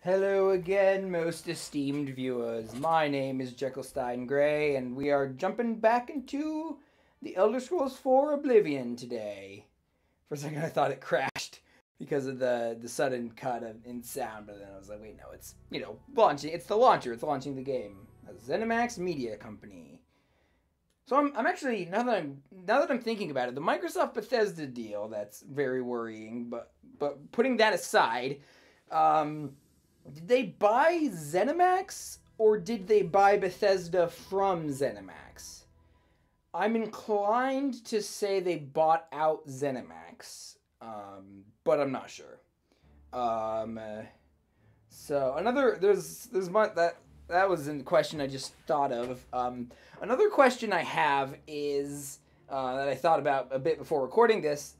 Hello again, most esteemed viewers. My name is Jekyllstein Gray, and we are jumping back into the Elder Scrolls 4 Oblivion today. For a second, I thought it crashed because of the sudden cut in sound, but then I was like, wait, no, it's, launching. It's the launcher. It's launching the game. ZeniMax Media Company. So I'm actually, now that I'm thinking about it, the Microsoft Bethesda deal, that's very worrying, but putting that aside, did they buy ZeniMax, or did they buy Bethesda from ZeniMax? I'm inclined to say they bought out ZeniMax, but I'm not sure. So that was a question I just thought of. Another question I have is that I thought about a bit before recording this.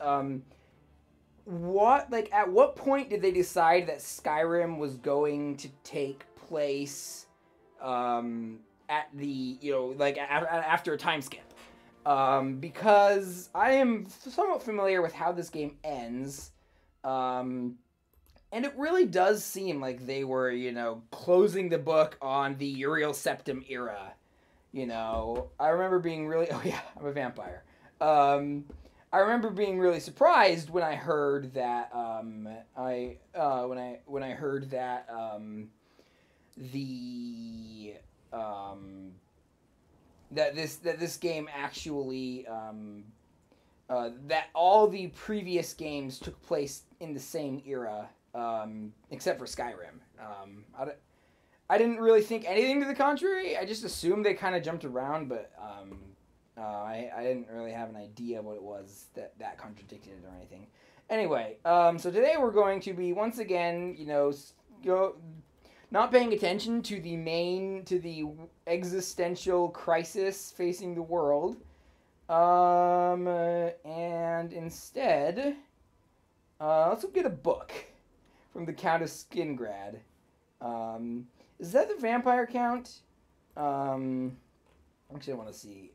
At what point did they decide that Skyrim was going to take place at the, after a time skip? Because I am somewhat familiar with how this game ends, and it really does seem like they were, closing the book on the Uriel Septim era. I remember being really, oh yeah, I'm a vampire. I remember being really surprised when I heard that this game actually that all the previous games took place in the same era, except for Skyrim. I didn't really think anything to the contrary. I just assumed they kind of jumped around, but I didn't really have an idea what it was that contradicted it or anything. Anyway, so today we're going to be once again, not paying attention to the existential crisis facing the world, and instead, let's go get a book from the Count of Skingrad. Is that the vampire count? Actually, I want to see.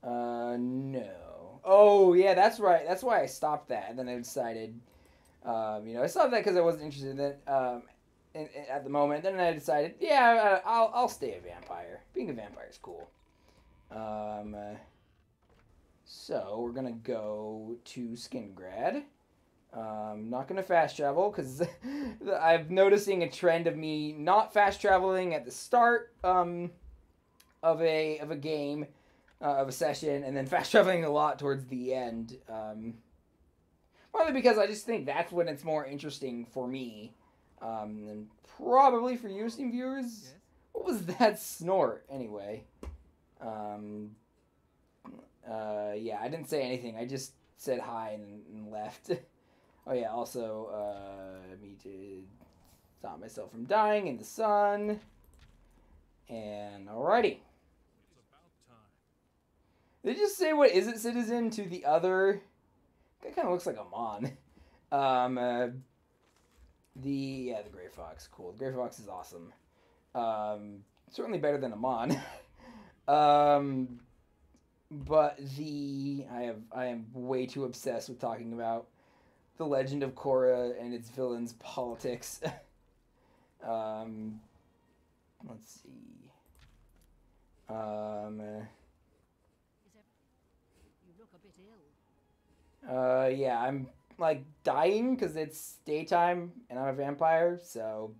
No. Oh, yeah, that's right. That's why I stopped that, and then I decided, I stopped that because I wasn't interested in it at the moment. Then I decided, yeah, I'll stay a vampire. Being a vampire is cool. So we're gonna go to Skingrad. Not gonna fast travel because I'm noticing a trend of me not fast traveling at the start of a game, of a session, and then fast traveling a lot towards the end. Probably because I just think that's when it's more interesting for me, and probably for you, esteemed viewers. Yes. What was that snort anyway? Yeah, I didn't say anything. I just said hi and left. Oh yeah, also, I need to stop myself from dying in the sun. And alrighty. It's about time. Did they just say what is it, citizen, to the other? That kind of looks like a mon. The Gray Fox, cool. The Gray Fox is awesome. Certainly better than a mon. But I am way too obsessed with talking about The Legend of Korra and its villains' politics. Let's see. You look a bit ill. Yeah, I'm like dying because it's daytime and I'm a vampire. So,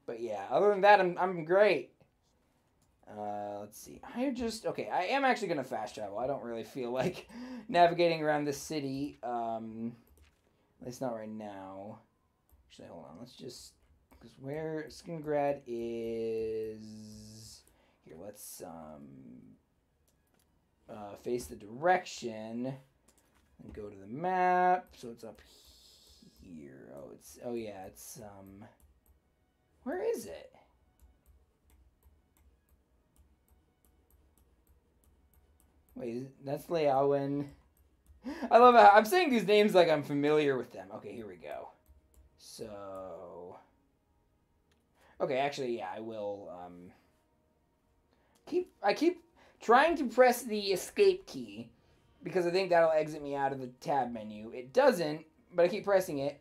but yeah, other than that, I'm great. Let's see. I am actually gonna fast travel. I don't really feel like navigating around this city. At least not right now. Actually, hold on. Let's just, because where Skingrad is here. Let's face the direction and go to the map. So it's up here. Oh yeah, it's where is it? Wait, that's Leowen. I love how I'm saying these names like I'm familiar with them. Okay, here we go. So, okay, actually, yeah, I will. I keep trying to press the escape key because I think that'll exit me out of the tab menu. It doesn't, but I keep pressing it,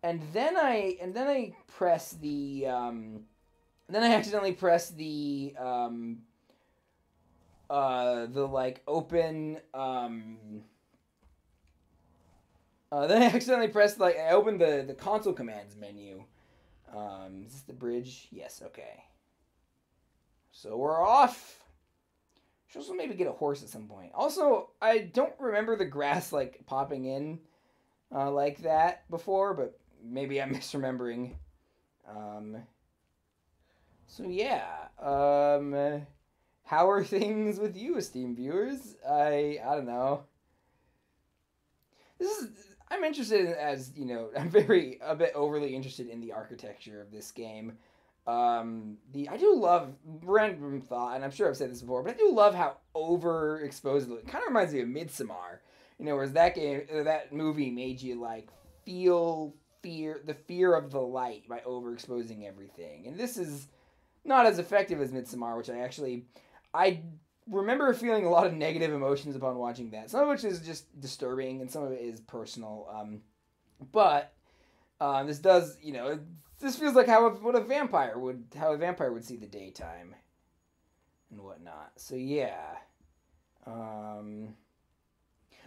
and then I press the then I accidentally press the like open then I accidentally pressed like I opened the console commands menu. Is this the bridge? Yes, okay. So we're off. Should also maybe get a horse at some point. Also, I don't remember the grass like popping in like that before, but maybe I'm misremembering. So yeah. How are things with you, esteemed viewers? I don't know. I'm interested in, as you know, I'm a bit overly interested in the architecture of this game. I do love random thought, and I'm sure I've said this before, but I do love how overexposed it kind of reminds me of Midsommar. You know, whereas that movie made you like feel the fear of the light by overexposing everything, and this is not as effective as Midsommar, which I remember feeling a lot of negative emotions upon watching that. Some of which is just disturbing, and some of it is personal. But this does, you know, this feels like how a vampire would see the daytime and whatnot. So yeah. Oh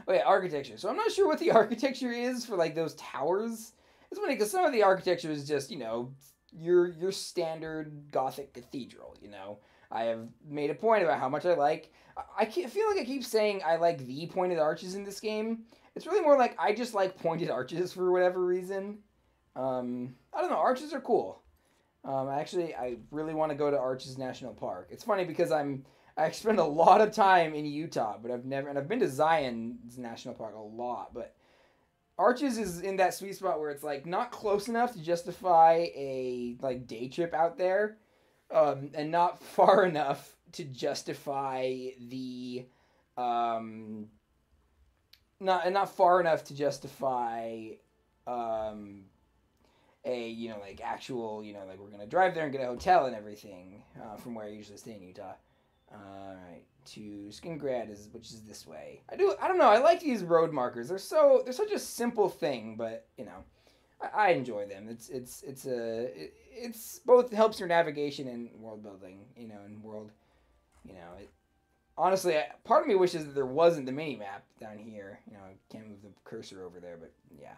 yeah, architecture. So I'm not sure what the architecture is for like those towers. It's funny because some of the architecture is just, you know, your standard Gothic cathedral. You know, I have made a point about how much I like. I feel like I keep saying I like the pointed arches in this game. It's really more like I just like pointed arches for whatever reason. I don't know. Arches are cool. I really want to go to Arches National Park. It's funny because I spend a lot of time in Utah, but I've been to Zion's National Park a lot, but Arches is in that sweet spot where it's like not close enough to justify a like day trip out there, and not far enough to justify the not far enough to justify a, you know, like actual, you know, like we're gonna drive there and get a hotel and everything from where I usually stay in Utah. Alright, to Skingrad which is this way. I don't know, I like these road markers. They're such a simple thing, but you know, I enjoy them. It's both helps your navigation and world building, you know, and world, you know, honestly, part of me wishes that there wasn't the mini map down here. You know, I can't move the cursor over there, but yeah.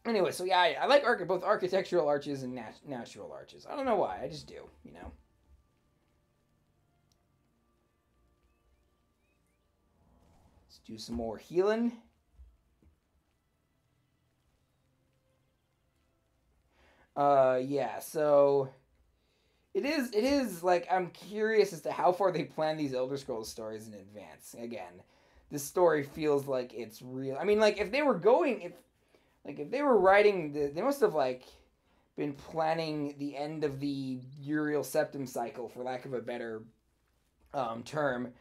Anyway, so yeah, I like both architectural arches and natural arches. I don't know why, I just do, you know. Let's do some more healing. Yeah, so it is like I'm curious as to how far they plan these Elder Scrolls stories in advance. Again, this story feels like it's real. I mean, like if they were writing they must have like been planning the end of the Uriel Septim cycle, for lack of a better term,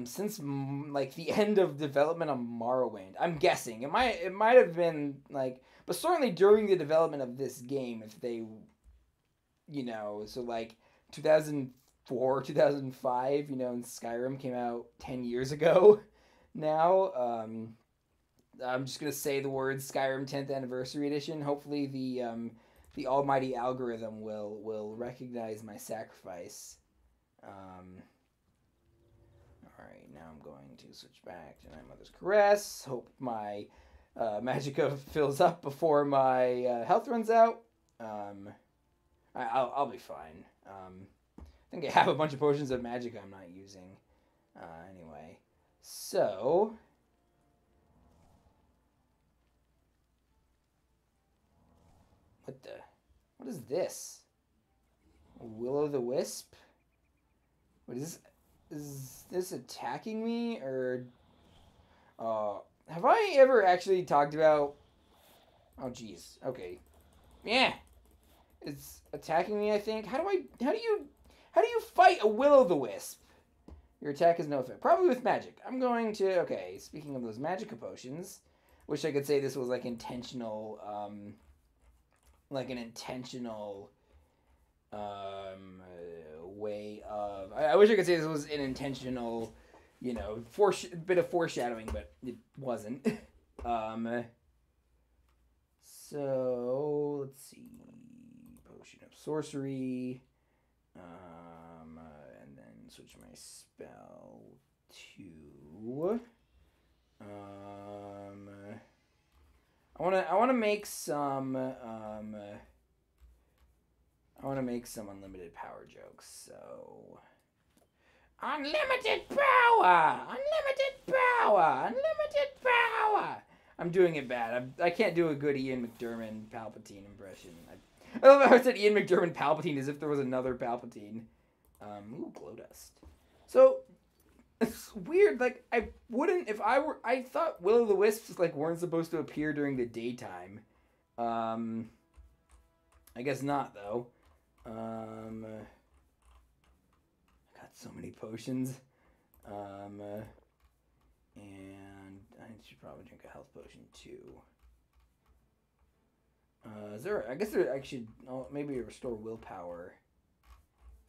since like the end of development on Morrowind. I'm guessing it might have been like, but certainly during the development of this game, if they, you know, so like 2004, 2005, you know, and Skyrim came out 10 years ago now. I'm just gonna say the words Skyrim 10th Anniversary Edition. Hopefully the almighty algorithm will recognize my sacrifice. Alright, now I'm going to switch back to My Mother's Caress. Hope my magicka fills up before my health runs out. I'll be fine. I think I have a bunch of potions of magicka I'm not using. Anyway, so what is this? Will-o'-the-wisp? What is this? Is this attacking me, or have I ever actually talked about? Oh jeez. Okay. Yeah. It's attacking me, I think. How do you fight a will-o'-the-wisp? Your attack has no effect. Probably with magic. I'm going to, okay, speaking of those magicka potions, wish I could say this was like intentional, like an intentional way of, I wish I could say this was an intentional, you know, bit of foreshadowing, but it wasn't. So let's see, potion of sorcery, and then switch my spell to. I want to make some. I want to make some unlimited power jokes. So. Unlimited power! Unlimited power! Unlimited power! I'm doing it bad. I can't do a good Ian McDiarmid Palpatine impression. I love how I said Ian McDiarmid Palpatine as if there was another Palpatine. Ooh, glow dust. So, it's weird. Like, I wouldn't, if I were, I thought Will-o'-the-Wisps, like, weren't supposed to appear during the daytime. I guess not, though. So many potions. And I should probably drink a health potion too. Is there? I guess there. I should maybe restore willpower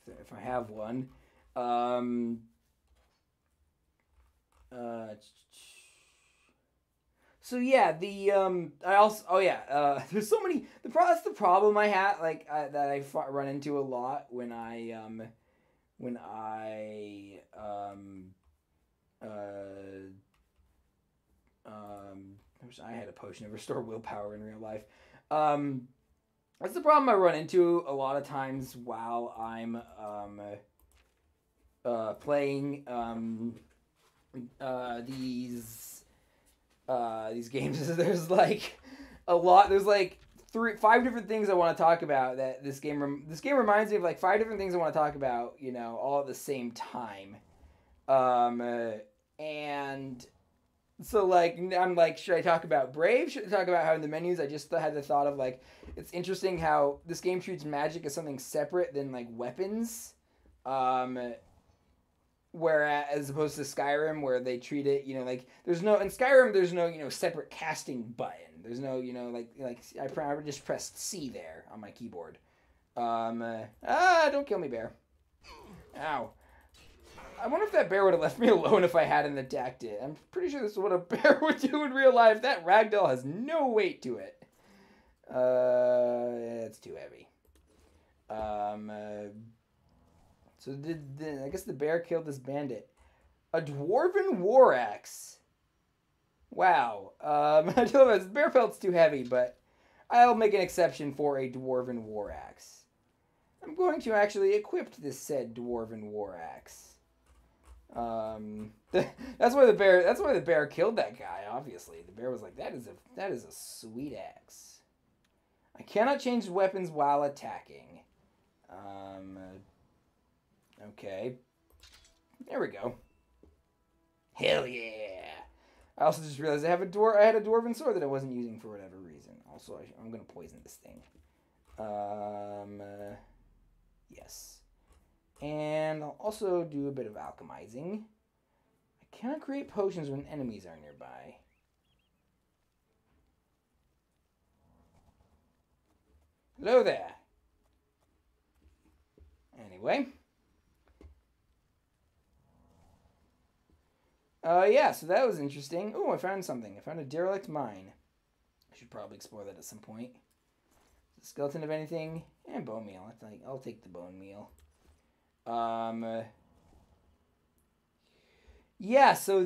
if I have one. So yeah, I also there's so many. That's the problem I had that I run into a lot when I I wish I had a potion to restore willpower in real life. That's the problem I run into a lot of times while I'm playing these games. There's like a lot. There's like 5 different things I want to talk about that this game reminds me of, like 5 different things I want to talk about, you know, all at the same time. And so like I'm like, should I talk about Brave? Should I talk about how in the menus I just had the thought of like, it's interesting how this game treats magic as something separate than like weapons. Whereas as opposed to Skyrim where they treat it, you know, like in Skyrim there's no, you know, separate casting button. There's no, you know, like I just pressed C there on my keyboard. Don't kill me, bear. Ow. I wonder if that bear would have left me alone if I hadn't attacked it. I'm pretty sure this is what a bear would do in real life. That ragdoll has no weight to it. It's too heavy. So I guess the bear killed this bandit. A dwarven war axe. Wow. I don't know, bear pelt's too heavy, but I'll make an exception for a dwarven war axe. I'm going to actually equip this said dwarven war axe. That's why the bear killed that guy, obviously. The bear was like, that is a sweet axe. I cannot change weapons while attacking. Okay. There we go. Hell yeah. I also just realized I had a dwarven sword that I wasn't using for whatever reason. Also, I'm going to poison this thing. Yes. And I'll also do a bit of alchemizing. I cannot create potions when enemies are nearby. Hello there. Anyway. Yeah, so that was interesting. Oh, I found something. I found a derelict mine. I should probably explore that at some point. Is a skeleton of anything? And bone meal. I'll take the bone meal. Yeah, so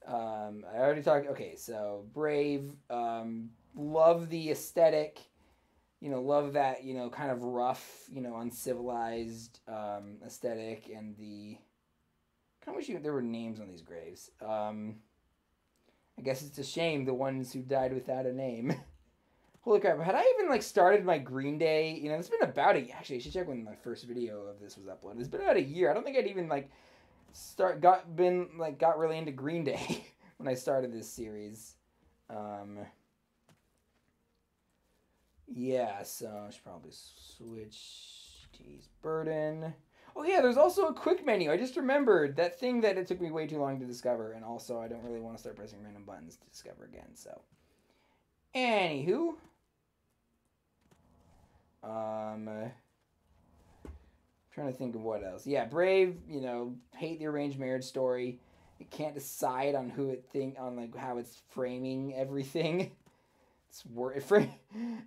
I already talked. Okay, so Brave, love the aesthetic, you know, love that, you know, kind of rough, you know, uncivilized aesthetic, and the kind of wish there were names on these graves. I guess it's a shame the ones who died without a name. Holy crap, had I even like started my Green Day, you know, it's been about actually I should check when my first video of this was uploaded. It's been about a year. I don't think I'd even like got really into Green Day when I started this series. Yeah, so I should probably switch T's burden. Oh yeah, there's also a quick menu. I just remembered that thing that it took me way too long to discover, and also I don't really want to start pressing random buttons to discover again, so. Anywho. Trying to think of what else. Yeah, Brave, you know, hate the arranged marriage story. it can't decide on who it on like how it's framing everything.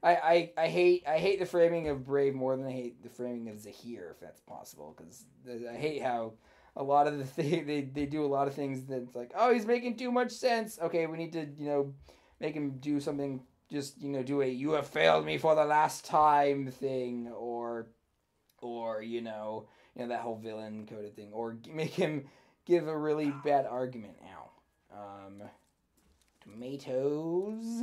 I hate the framing of Brave more than I hate the framing of Zahir, if that's possible, because I hate how a lot of the they do a lot of things that's like, oh, he's making too much sense. Okay, we need to make him do something. Just do a "you have failed me for the last time" thing, or that whole villain coded thing, or make him give a really bad argument. Ow. Tomatoes.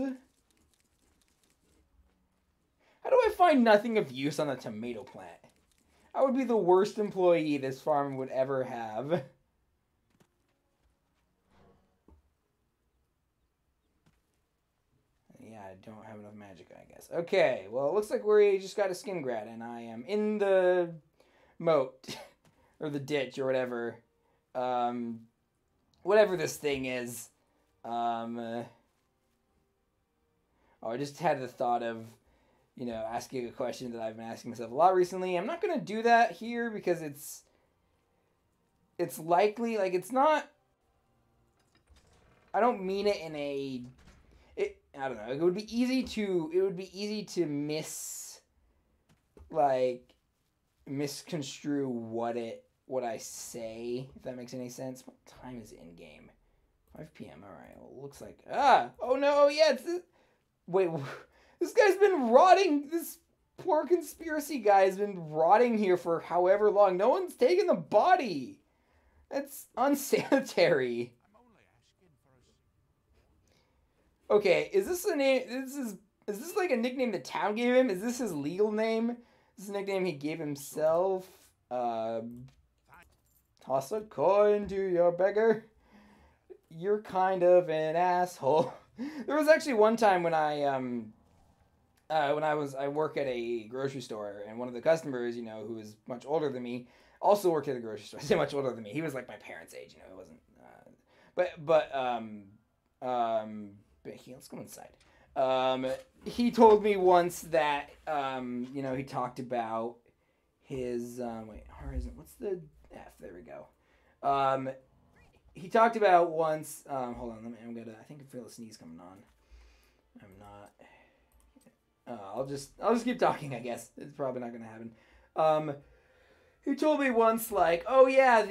How do I find nothing of use on the tomato plant? I would be the worst employee this farm would ever have. Yeah, I don't have enough magic, I guess. Okay, well, it looks like we just got a skin grad, and I am in the moat. Or the ditch, or whatever. Whatever this thing is. I just had the thought of, asking a question that I've been asking myself a lot recently. I'm not going to do that here because it's likely, like, it's not, I don't mean it in a, I don't know, it would be easy to misconstrue what I say, if that makes any sense. What time is it in game? 5 p.m. All right. Well, it looks like, oh no, yeah, wait, this guy's been rotting. This poor conspiracy guy has been rotting here for however long. No one's taken the body. That's unsanitary. Okay, is this a name? Is this like a nickname the town gave him? Is this his legal name? Is this a nickname he gave himself? Toss a coin to your beggar. You're kind of an asshole. There was actually one time when I work at a grocery store, and one of the customers, who was much older than me, also worked at a grocery store. I say much older than me. He was like my parents' age, it wasn't. Let's go inside. He told me once that he talked about his horizon. What's the F? There we go. He talked about once. Hold on, I think I feel a sneeze coming on. I'm not. I'll just keep talking, I guess. It's probably not gonna happen. He told me once, like, oh yeah,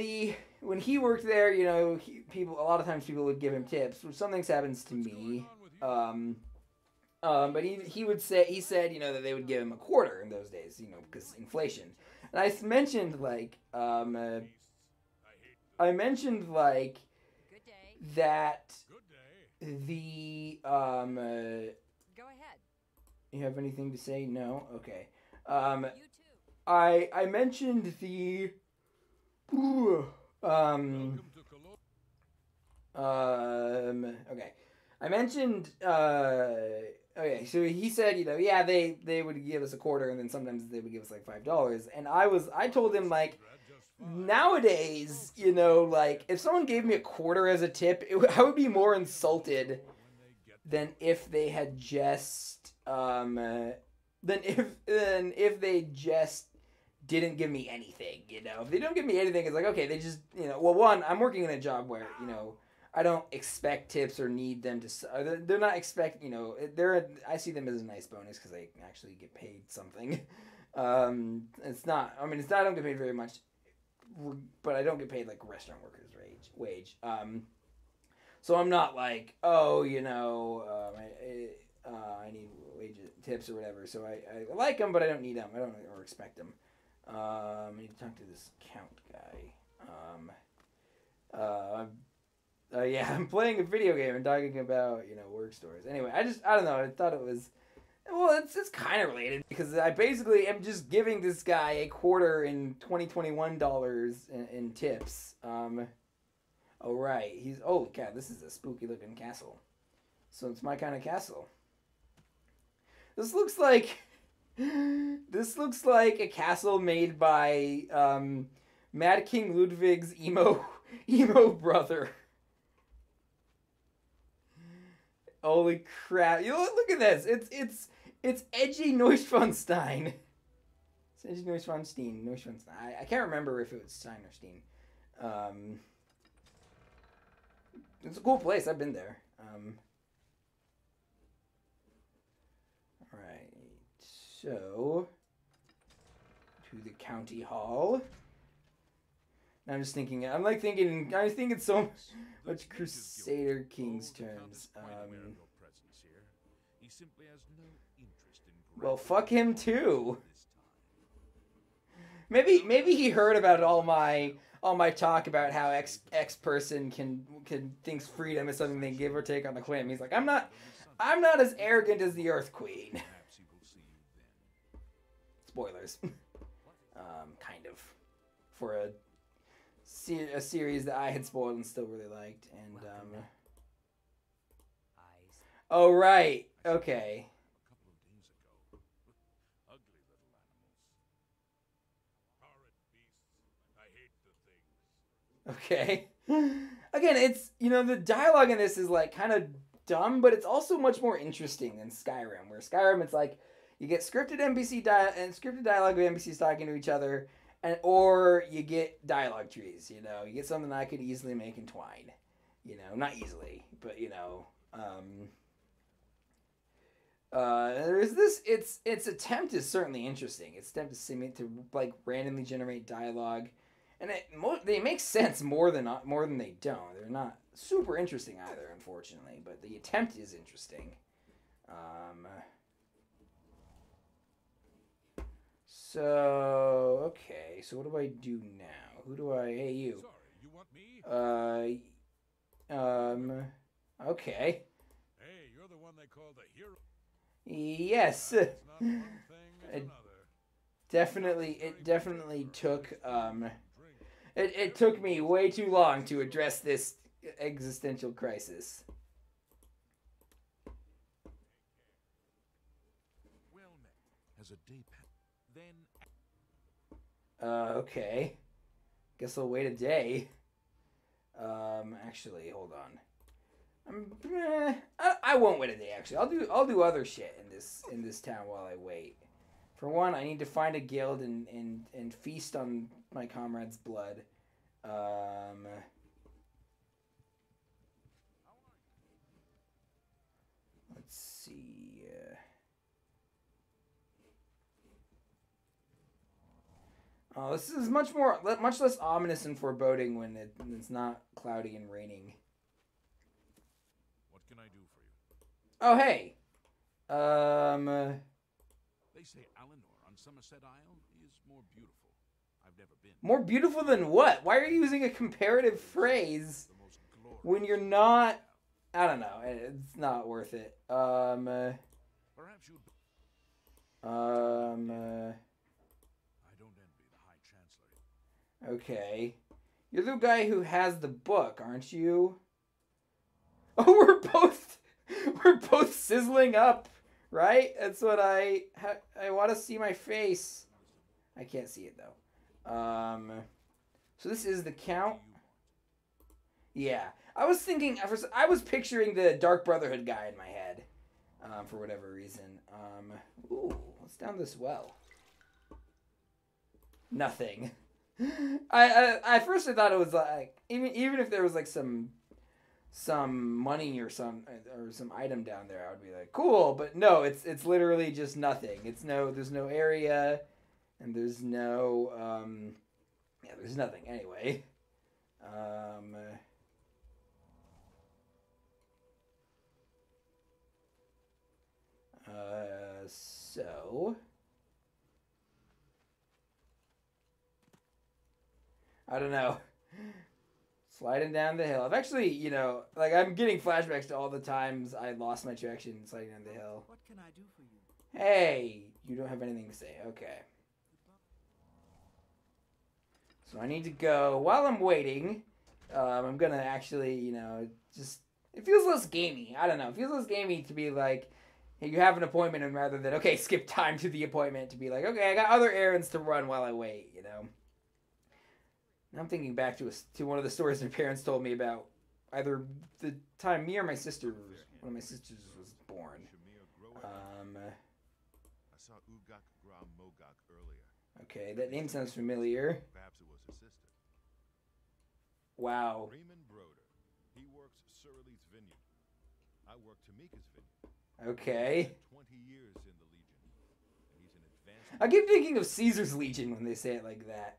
when he worked there, a lot of times people would give him tips, which something happens to me. But he said, that they would give him a quarter in those days, because inflation. And I mentioned Good day. that Good day. the Go ahead. You have anything to say? No? Okay. You too. I mentioned the Welcome to Cologne. okay. I mentioned okay, so he said, yeah, they would give us a quarter, and then sometimes they would give us like $5. And I told him, like, nowadays, like, if someone gave me a quarter as a tip, I would be more insulted than if they had just than if they just didn't give me anything. If they don't give me anything, it's like, okay, they just well, one, I'm working in a job where I don't expect tips or need them to. They're not I see them as a nice bonus because I actually get paid something. It's not. I mean, I don't get paid very much, but I don't get paid like restaurant workers' wage. So I'm not like, oh, I need tips or whatever. So I like them, but I don't need them. I don't or expect them. I need to talk to this count guy. Yeah, I'm playing a video game and talking about work stories. Anyway, I don't know. I thought it was. Well, it's kind of related because I basically am just giving this guy a quarter in 2021 dollars in tips. Oh right, holy cow, this is a spooky looking castle. So it's my kind of castle. This looks like a castle made by Mad King Ludwig's emo brother. Holy crap! Look at this. It's edgy Neuschwanstein. It's edgy Neuschwanstein. I can't remember if it was Stein or Steen. it's a cool place. I've been there. All right, so to the county hall. Now I'm just thinking. I was thinking so much Crusader King's terms. Well, fuck him too. Maybe he heard about all my talk about how X person can thinks freedom is something they give or take on a whim. He's like, I'm not as arrogant as the Earth Queen. Spoilers. Kind of, for a series that I had spoiled and still really liked. And oh right, okay. Okay. Again, it's, the dialogue in this is like kind of dumb, but it's also much more interesting than Skyrim, where Skyrim it's like you get scripted scripted dialogue of NPCs talking to each other, or you get dialogue trees. You get something that I could easily make in Twine. Not easily, but there's this. Its attempt is certainly interesting. Its attempt to like randomly generate dialogue. And they make sense more than they don't. They're not super interesting either, unfortunately. But the attempt is interesting. So okay. So what do I do now? Who do I? Hey, you. Sorry, you want me? Okay. Hey, you're the one they call the hero. Yes. It's not one thing, it's another. It definitely took It took me way too long to address this existential crisis. Well met. As a day then. Okay. Guess I'll wait a day. Actually, hold on. I won't wait a day. Actually, I'll do other shit in this town while I wait. For one, I need to find a guild and feast on my comrade's blood. Let's see. Oh, this is much less ominous and foreboding when it's not cloudy and raining. What can I do for you? Oh, hey. They say Eleanor on Somerset Isle is more beautiful. I've never been. More beautiful than what? Why are you using a comparative phrase when you're not? I don't know. It's not worth it. Perhaps you. I don't envy the High Chancellor. Okay. You're the guy who has the book, aren't you? Oh, we're both sizzling up, right? That's what I want to see my face. I can't see it though. So this is the Count. Yeah, I was picturing the Dark Brotherhood guy in my head, for whatever reason. Ooh, what's down this well? Nothing. I first thought it was like even if there was like some money or some item down there, I would be like cool, but no, it's literally just nothing. There's no area, and there's no there's nothing anyway. So I don't know. Sliding down the hill. I've actually, I'm getting flashbacks to all the times I lost my traction sliding down the hill. What can I do for you? Hey, you don't have anything to say. Okay. So I need to go. While I'm waiting, I'm going to actually, just... It feels less gamey. I don't know. It feels less gamey to be like, hey, you have an appointment, and rather than, okay, skip time to the appointment, to be like, okay, I got other errands to run while I wait, Now I'm thinking back to one of the stories my parents told me about either the time me or one of my sisters was born. I saw Ugak Gra Mogak earlier. Okay, that name sounds familiar. Perhaps it was her sister. Wow. Raymond Broder. He works Sir Elite's vineyard. I work Tamika's vineyard. Okay. 20 years in the Legion. And he's an advanced... I keep thinking of Caesar's Legion when they say it like that.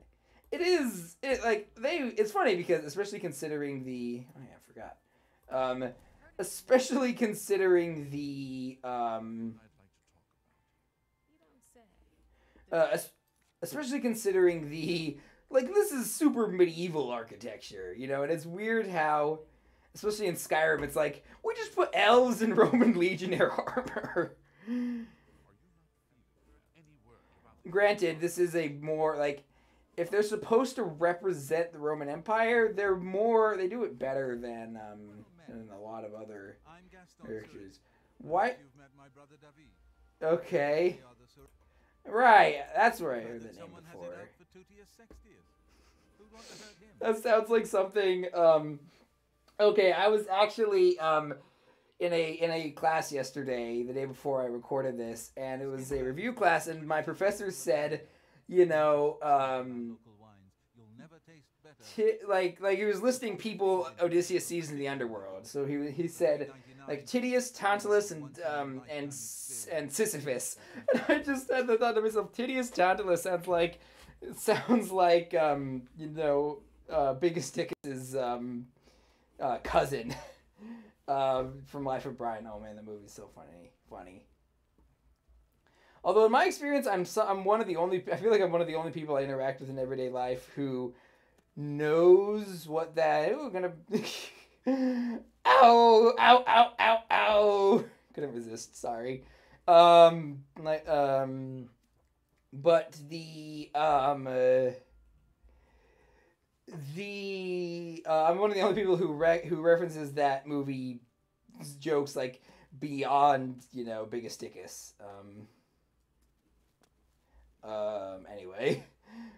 It's funny because, especially considering the... Oh yeah, I forgot. Especially considering the... especially considering the... Like, this is super medieval architecture, you know? And it's weird how, especially in Skyrim, it's like, we just put elves in Roman legionnaire armor. Granted, this is a more, like... If they're supposed to represent the Roman Empire, they do it better than a lot of other characters. What? Okay. Right, that's where I heard the name before. That sounds like something, okay, I was actually, in a class yesterday, the day before I recorded this, and it was a review class, and my professor said, you know, like he was listing people Odysseus sees in the underworld. So he said like Tydeus, Tantalus, and Sisyphus. And I just had the thought to myself, Tydeus, Tantalus sounds like you know, Biggest cousin from Life of Brian. Oh man, the movie's so funny. Although in my experience, I'm one of the only. I feel like I'm one of the only people I interact with in everyday life who knows what that. Ooh, gonna. Ow! Couldn't resist. Sorry. But the I'm one of the only people who references that movie jokes like beyond, you know, Biggest. Anyway,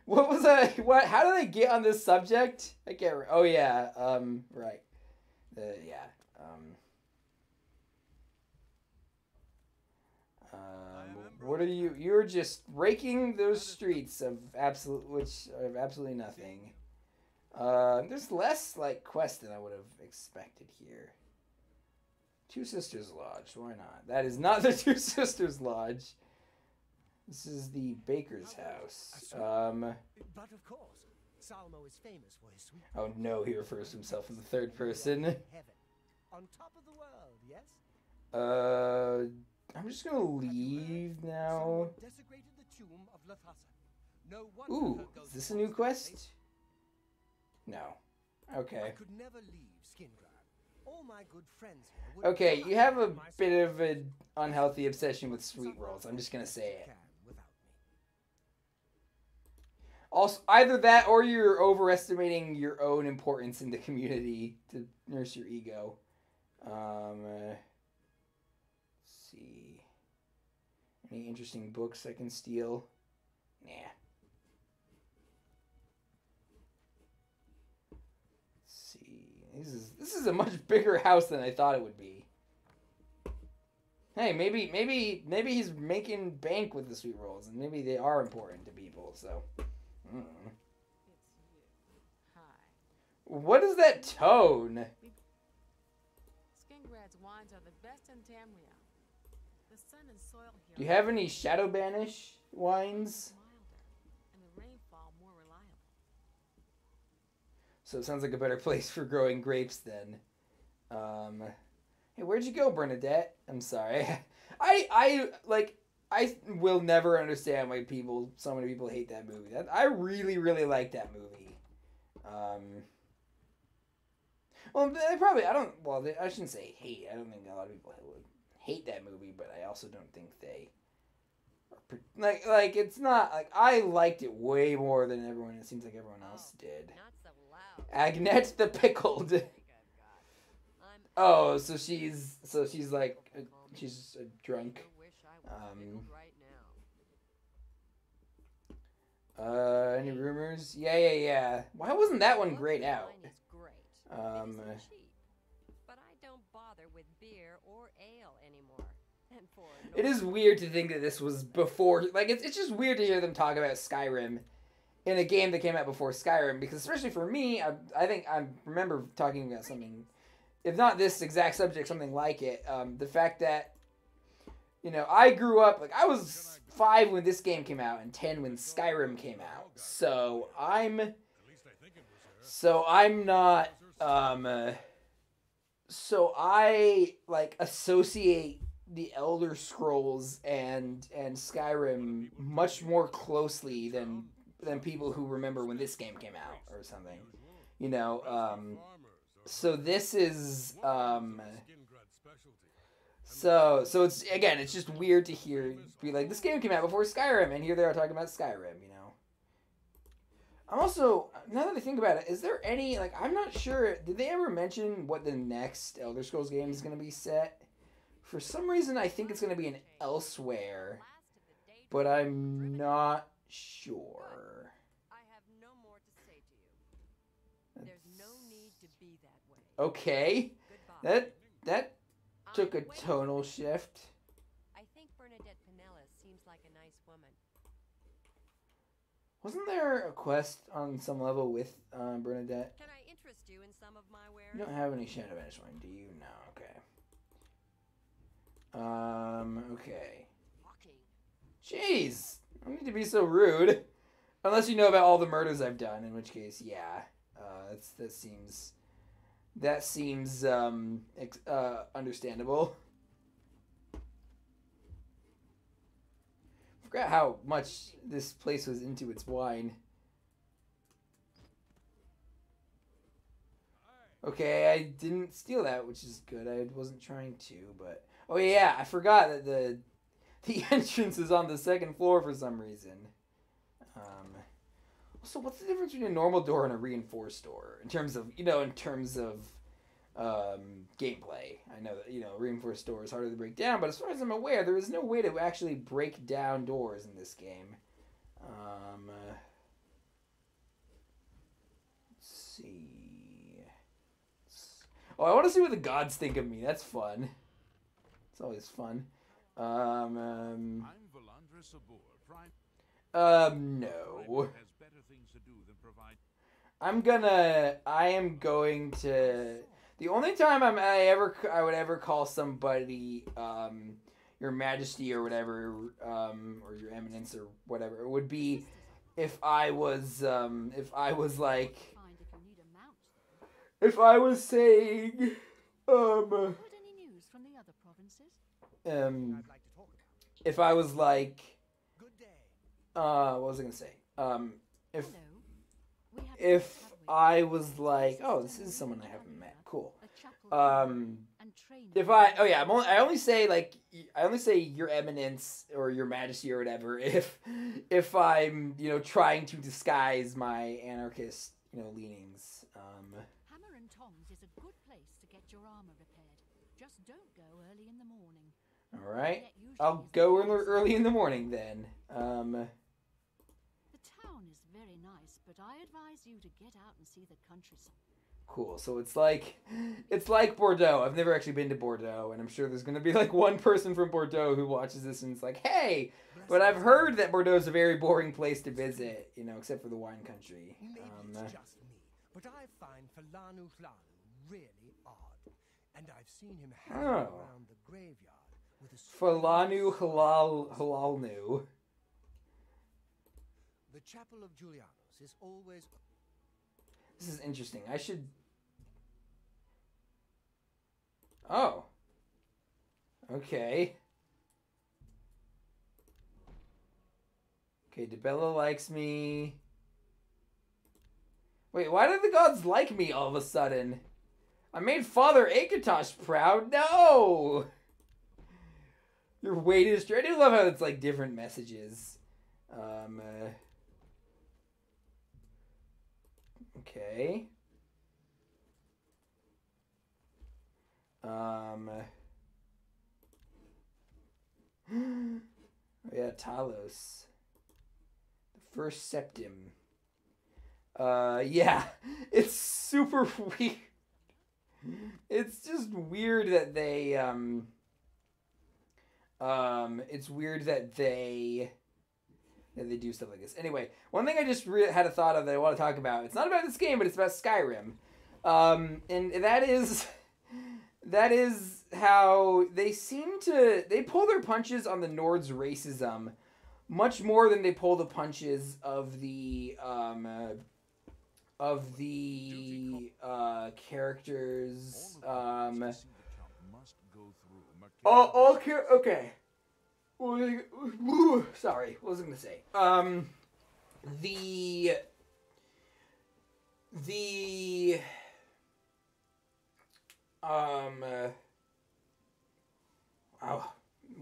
what was how did I get on this subject? I can't oh yeah, right. What are you're just raking those streets of absolutely nothing. There's less, like, quests than I would have expected here. Two Sisters Lodge, why not? That is not the Two Sisters Lodge. This is the baker's house. But of course, Salmo is famous for his sweet. Oh no, he refers to himself in the third person. Heaven, on top of the world, yes? I'm just gonna leave now. Desecrated the tomb of Lathassa. No wonder Ooh, her ghost is this a new quest? No. I Okay. could never leave Skingrad. All my good friends here would Okay, you have a my bit of an unhealthy obsession with sweet rolls. I'm just gonna say it. can without me. Also, either that or you're overestimating your own importance in the community to nurse your ego. Let's see. Any interesting books I can steal? Nah. Let's see. This is a much bigger house than I thought it would be. Hey, maybe he's making bank with the sweet rolls, and maybe they are important to people. So. It's you. Hi. What is that tone? Skingrad's wines are the best in Tamriel. The sun and soil here. Do you have any Shadow Banish wines? Milder, and the rainfall more reliable. So it sounds like a better place for growing grapes then. Hey, where'd you go, Bernadette? I'm sorry. I will never understand why so many people hate that movie. I really, really like that movie. I shouldn't say hate. I don't think a lot of people would hate that movie, but I also don't think they are, it's not, like, I liked it way more than everyone, it seems like everyone else did. Not so loud. Agnette the Pickled. Oh, so she's like, she's a drunk. Any rumors? Yeah. Why wasn't that one grayed out? But I don't bother with beer or ale anymore. And for It is weird to think that this was before, like, it's just weird to hear them talk about Skyrim in a game that came out before Skyrim, because especially for me, I think I remember talking about something if not this exact subject, something like it. The fact that, you know, I grew up, like, I was 5 when this game came out and 10 when Skyrim came out. So I'm not, so I, like, associate the Elder Scrolls and Skyrim much more closely than people who remember when this game came out or something. You know, so this is, so it's, again, it's just weird to be like, this game came out before Skyrim, and here they are talking about Skyrim, you know. I'm also, now that I think about it, is there any, like, I'm not sure, did they ever mention what the next Elder Scrolls game is going to be set? For some reason, I think it's going to be an Elsewhere, but I'm not sure. I have no more to say to you. There's no need to be that way. Okay. Goodbye. That took a tonal shift. I think Bernadette Pinellas seems like a nice woman. Wasn't there a quest on some level with Bernadette? Can I interest you in some of my wares? You don't have any Shadow Neuschwanstein, do you? No, okay. Okay. Jeez! I don't need to be so rude. Unless you know about all the murders I've done, in which case, yeah. That seems understandable. Forgot how much this place was into its wine. Okay, I didn't steal that, which is good. I wasn't trying to, but... Oh yeah, I forgot that the entrance is on the second floor for some reason. So what's the difference between a normal door and a reinforced door? In terms of, gameplay. I know that, reinforced door is harder to break down, but as far as I'm aware, there is no way to actually break down doors in this game. Let's see. Oh, I want to see what the gods think of me. That's fun. It's always fun. I'm Valandra Sabor, Prime. No. Has better things to do than provide. I am going to. The only time I would ever call somebody, Your Majesty or whatever, or Your Eminence or whatever, would be if I was saying, if I was like, what was I gonna say? If I was like, oh, this is someone I haven't met, cool. I only say Your Eminence or Your Majesty or whatever if I'm trying to disguise my anarchist leanings. Hammer and Tongs is a good place to get your armor repaired. Just don't go early in the morning. All right, I'll go early in the morning then. The town is very nice, but I advise you to get out and see the countryside. Cool. So it's like Bordeaux. I've never actually been to Bordeaux, and I'm sure there's going to be like one person from Bordeaux who watches this and it's like, hey, but I've heard that Bordeaux is a very boring place to visit, except for the wine country. Maybe it's just me, but I find Falanu Hlanu really odd, and I've seen him hanging around the graveyard with a Falanu Halalnu. The Chapel of Julianus is always. This is interesting. I should. Oh. Okay. Okay, DeBella likes me. Wait, why did the gods like me all of a sudden? I made Father Akatosh proud? No! Your weight is true. I do love how it's like different messages. Okay. Oh yeah, Talos. The first septim. Yeah. It's super weird. It's just weird that they, it's weird that they do stuff like this. Anyway, one thing I just had a thought of that I want to talk about. It's not about this game, but it's about Skyrim. And that is that is how they seem to... They pull their punches on the Nord's racism much more than they pull the punches of the characters. Okay. Sorry, what was I gonna say?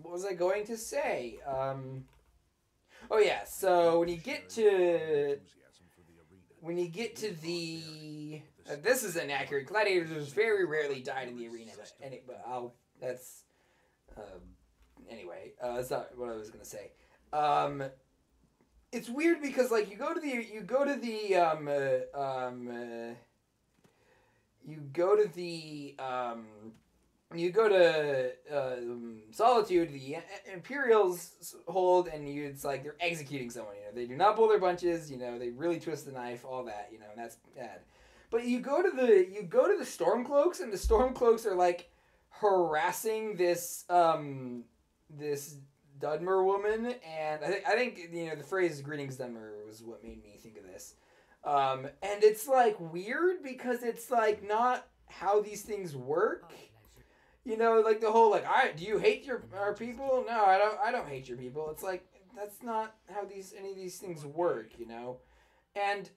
What was I going to say? Oh yeah, so when you get to the this is inaccurate. Gladiators very rarely died in the arena, anyway, that's not what I was gonna say. It's weird because like you go to Solitude, the Imperials hold, and it's like they're executing someone. They do not pull their punches. They really twist the knife, all that. And that's bad. But you go to the Stormcloaks, and the Stormcloaks are like harassing this this Dudmer woman, and I think the phrase "Greetings, Dudmer" was what made me think of this. And it's like weird because it's like not how these things work. Like the whole do you hate our people? No, I don't hate your people. It's like that's not how any of these things work. And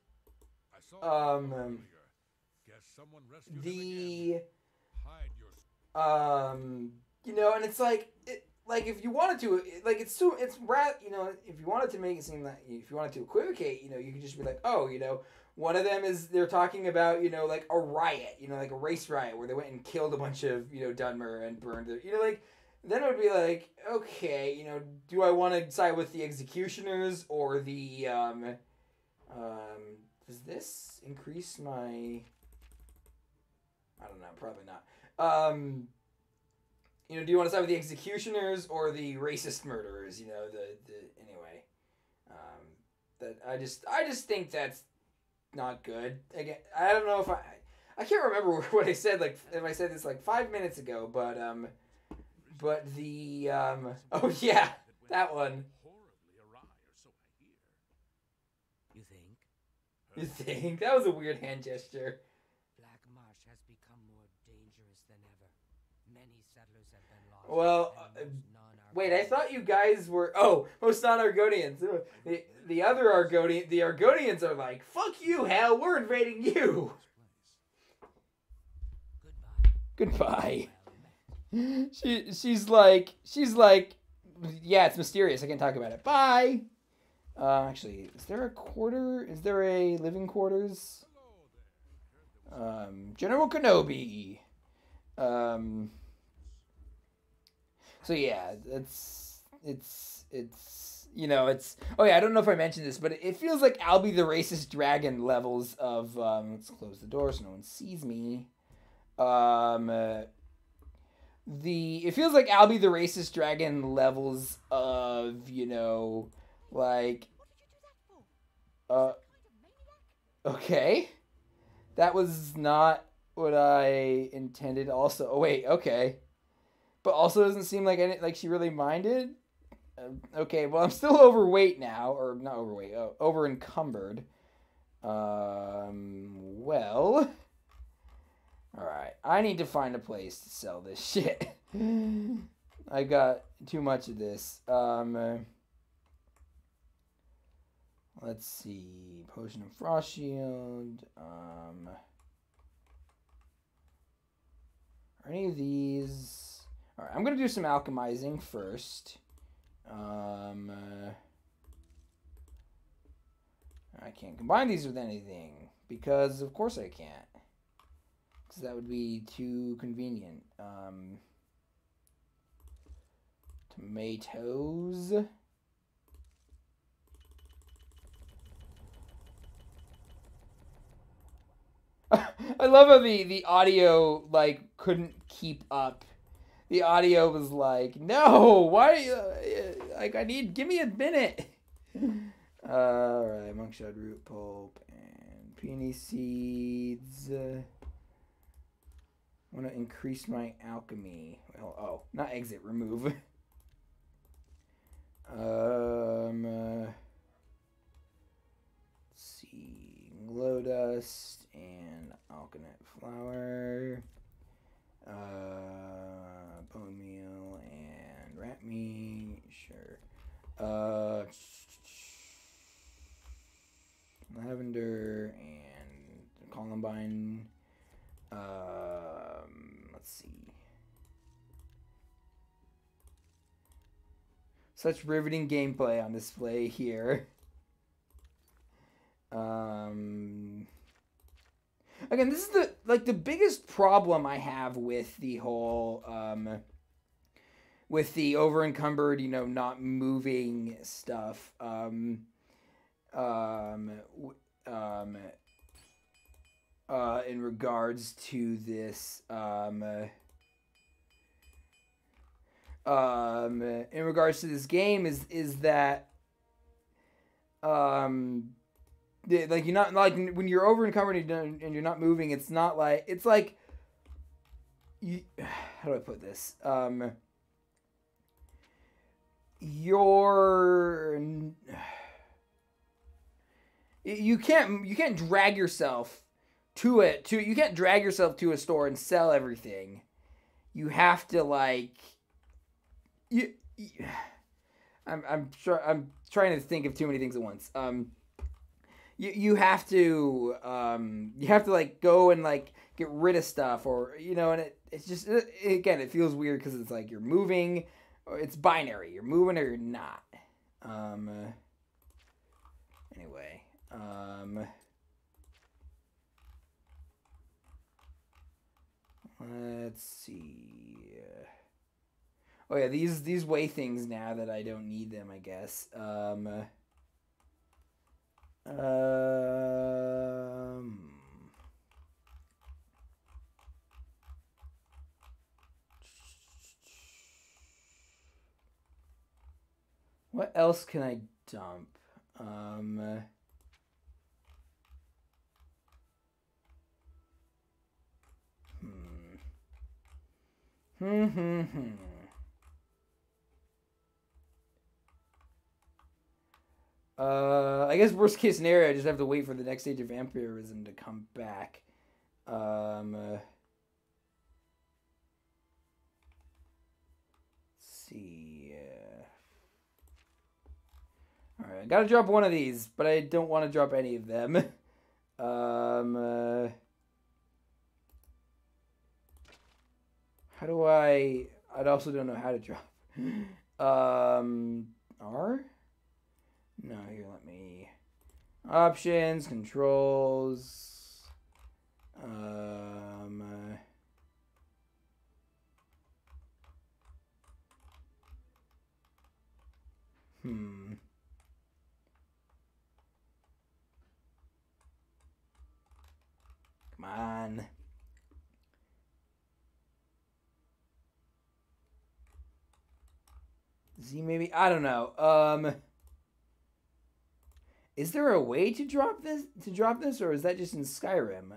and it's like if you wanted to, if you wanted to make it seem that if you wanted to equivocate, you could just be like, oh, one of them is they're talking about, like a riot, like a race riot where they went and killed a bunch of, Dunmer and burned it, then it would be like, okay, do I want to side with the executioners or the, does this increase my, I don't know, probably not. Do you want to side with the executioners or the racist murderers? Anyway, that I just think that's not good. Again, I don't know if I can't remember what I said. Like if I said this 5 minutes ago, but the oh yeah, that one. You think that was a weird hand gesture? Black Marsh has become more dangerous than ever. Many settlers have been lost. Well, wait, I thought you guys were... Oh, most non-Argonians. The other Argonians... The Argonians are like, fuck you, hell, we're invading you. Goodbye. She's like, yeah, it's mysterious. I can't talk about it. Bye. Actually, is there a quarter? Is there a living quarters? General Kenobi. So yeah, it's oh yeah, I don't know if I mentioned this, but it feels like Albie the Racist Dragon levels of let's close the door so no one sees me. It feels like Albie the Racist Dragon levels of, okay. That was not what I intended also. Oh wait, okay. But also doesn't seem like she really minded. Okay, well, I'm still overweight now. Or not overweight, over encumbered. Well. Alright, I need to find a place to sell this shit. I got too much of this. Let's see. Potion of Frost Shield. Are any of these... Alright, I'm going to do some alchemizing first. I can't combine these with anything. Because, of course I can't. Because that would be too convenient. Tomatoes. I love how the audio, couldn't keep up. The audio was like, no, why, give me a minute. Alright, monkshot root pulp and peony seeds. I want to increase my alchemy. Well, oh, not exit, remove. Let's see, glow dust and alkanet flour, bone meal and rat meat. Sure. Lavender and columbine. Let's see. Such riveting gameplay on display here. Again, this is the biggest problem I have with the whole with the over encumbered, not moving stuff. In regards to this, in regards to this game is that, like, you're not, like, when you're over encumbered and you're not moving, it's not like, it's like, how do I put this? You can't drag yourself you can't drag yourself to a store and sell everything. You have to, like, I'm trying to think of too many things at once. You have to like go and like get rid of stuff, or and it's just, again, it feels weird because it's like you're moving, or it's binary. You're moving or you're not. Anyway, let's see. Oh yeah, these weigh things now that I don't need them, I guess. What else can I dump? I guess worst case scenario, I just have to wait for the next stage of vampirism to come back. Let's see. Alright, I gotta drop one of these, but I don't want to drop any of them. How do I also don't know how to drop. R? No, here, let me. Options, controls. Come on. Z maybe? I don't know. Is there a way to drop this, or is that just in Skyrim?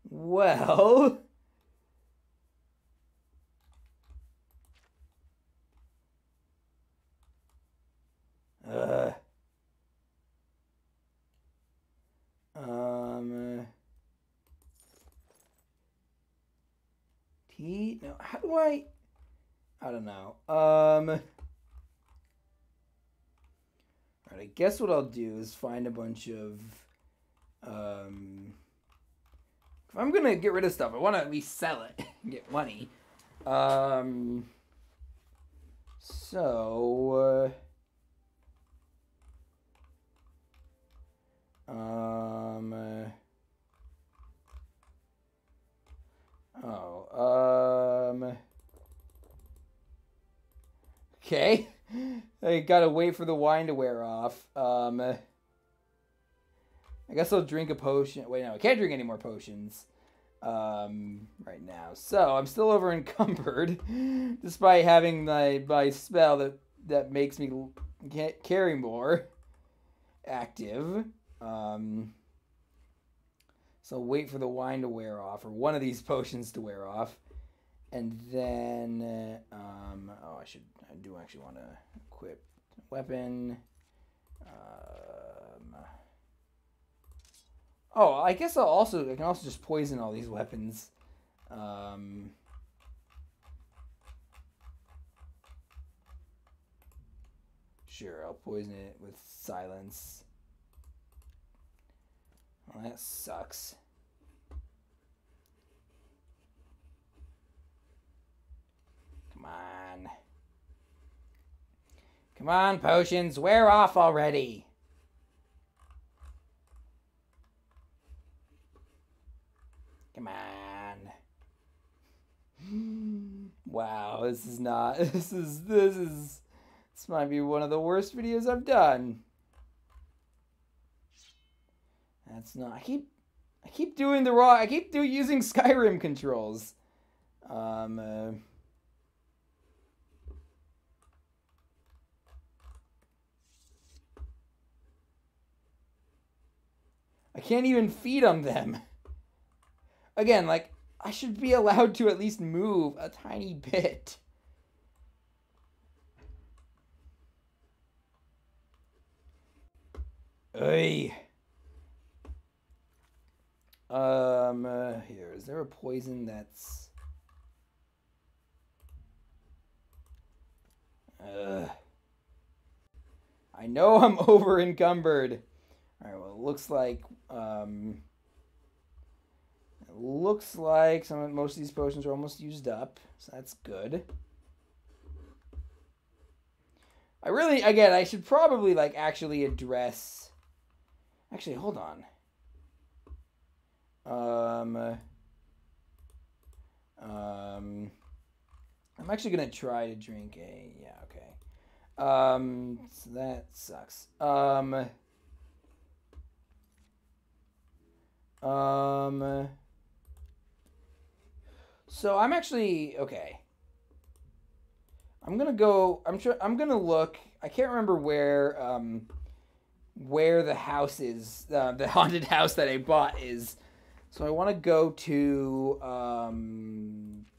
Well, no, how do I don't know. Alright, I guess what I'll do is find a bunch of, if I'm gonna get rid of stuff, I want to at least sell it and get money. Okay. I gotta wait for the wine to wear off. I guess I'll drink a potion. Wait, no, I can't drink any more potions right now. So I'm still over encumbered, despite having my spell that makes me can't carry more. active. So wait for the wine to wear off, or one of these potions to wear off. And then, I do actually want to equip weapon. I guess I can also just poison all these weapons. Sure, I'll poison it with silence. Well, that sucks. Come on. Come on, potions, wear off already. Come on. Wow, this might be one of the worst videos I've done. That's not. I keep doing the wrong. I keep using Skyrim controls. I can't even feed on them. Again, like, I should be allowed to at least move a tiny bit. Oy. Here, is there a poison that's... I know I'm over encumbered. Alright, well, it looks like, most of these potions are almost used up, so that's good. I should probably, like, actually address... Actually, hold on. I'm actually gonna try to drink a... Yeah, okay. So that sucks. So I'm actually... Okay. I'm gonna go... I'm gonna look... I can't remember where the house is. The haunted house that I bought is. So I want to go to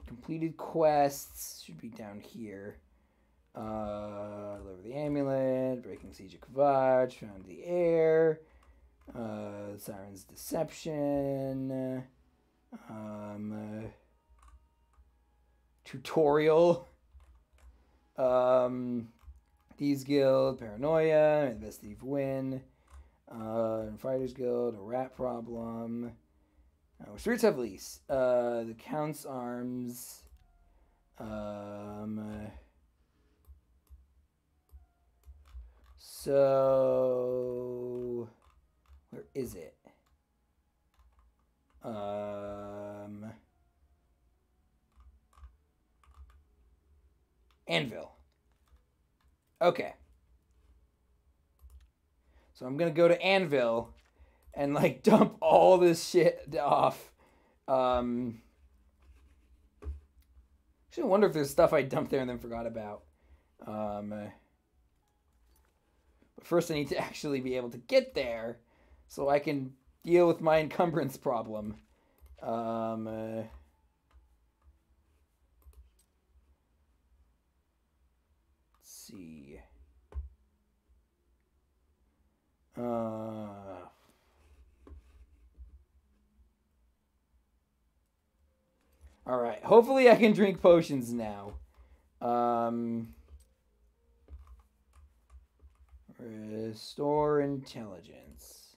completed quests. Should be down here. Deliver the amulet. Breaking Siege of Kvatch. Found the air. Siren's Deception. Tutorial. Thieves Guild, Paranoia, the Best Thief Win, Fighters Guild, a Rat Problem, Streets Have Lease, the Count's Arms, so, where is it? Anvil. Okay. So I'm gonna go to Anvil and, like, dump all this shit off. Actually, I wonder if there's stuff I dumped there and then forgot about. But first I need to actually be able to get there so I can deal with my encumbrance problem. Let's see. Alright, hopefully I can drink potions now. Restore intelligence.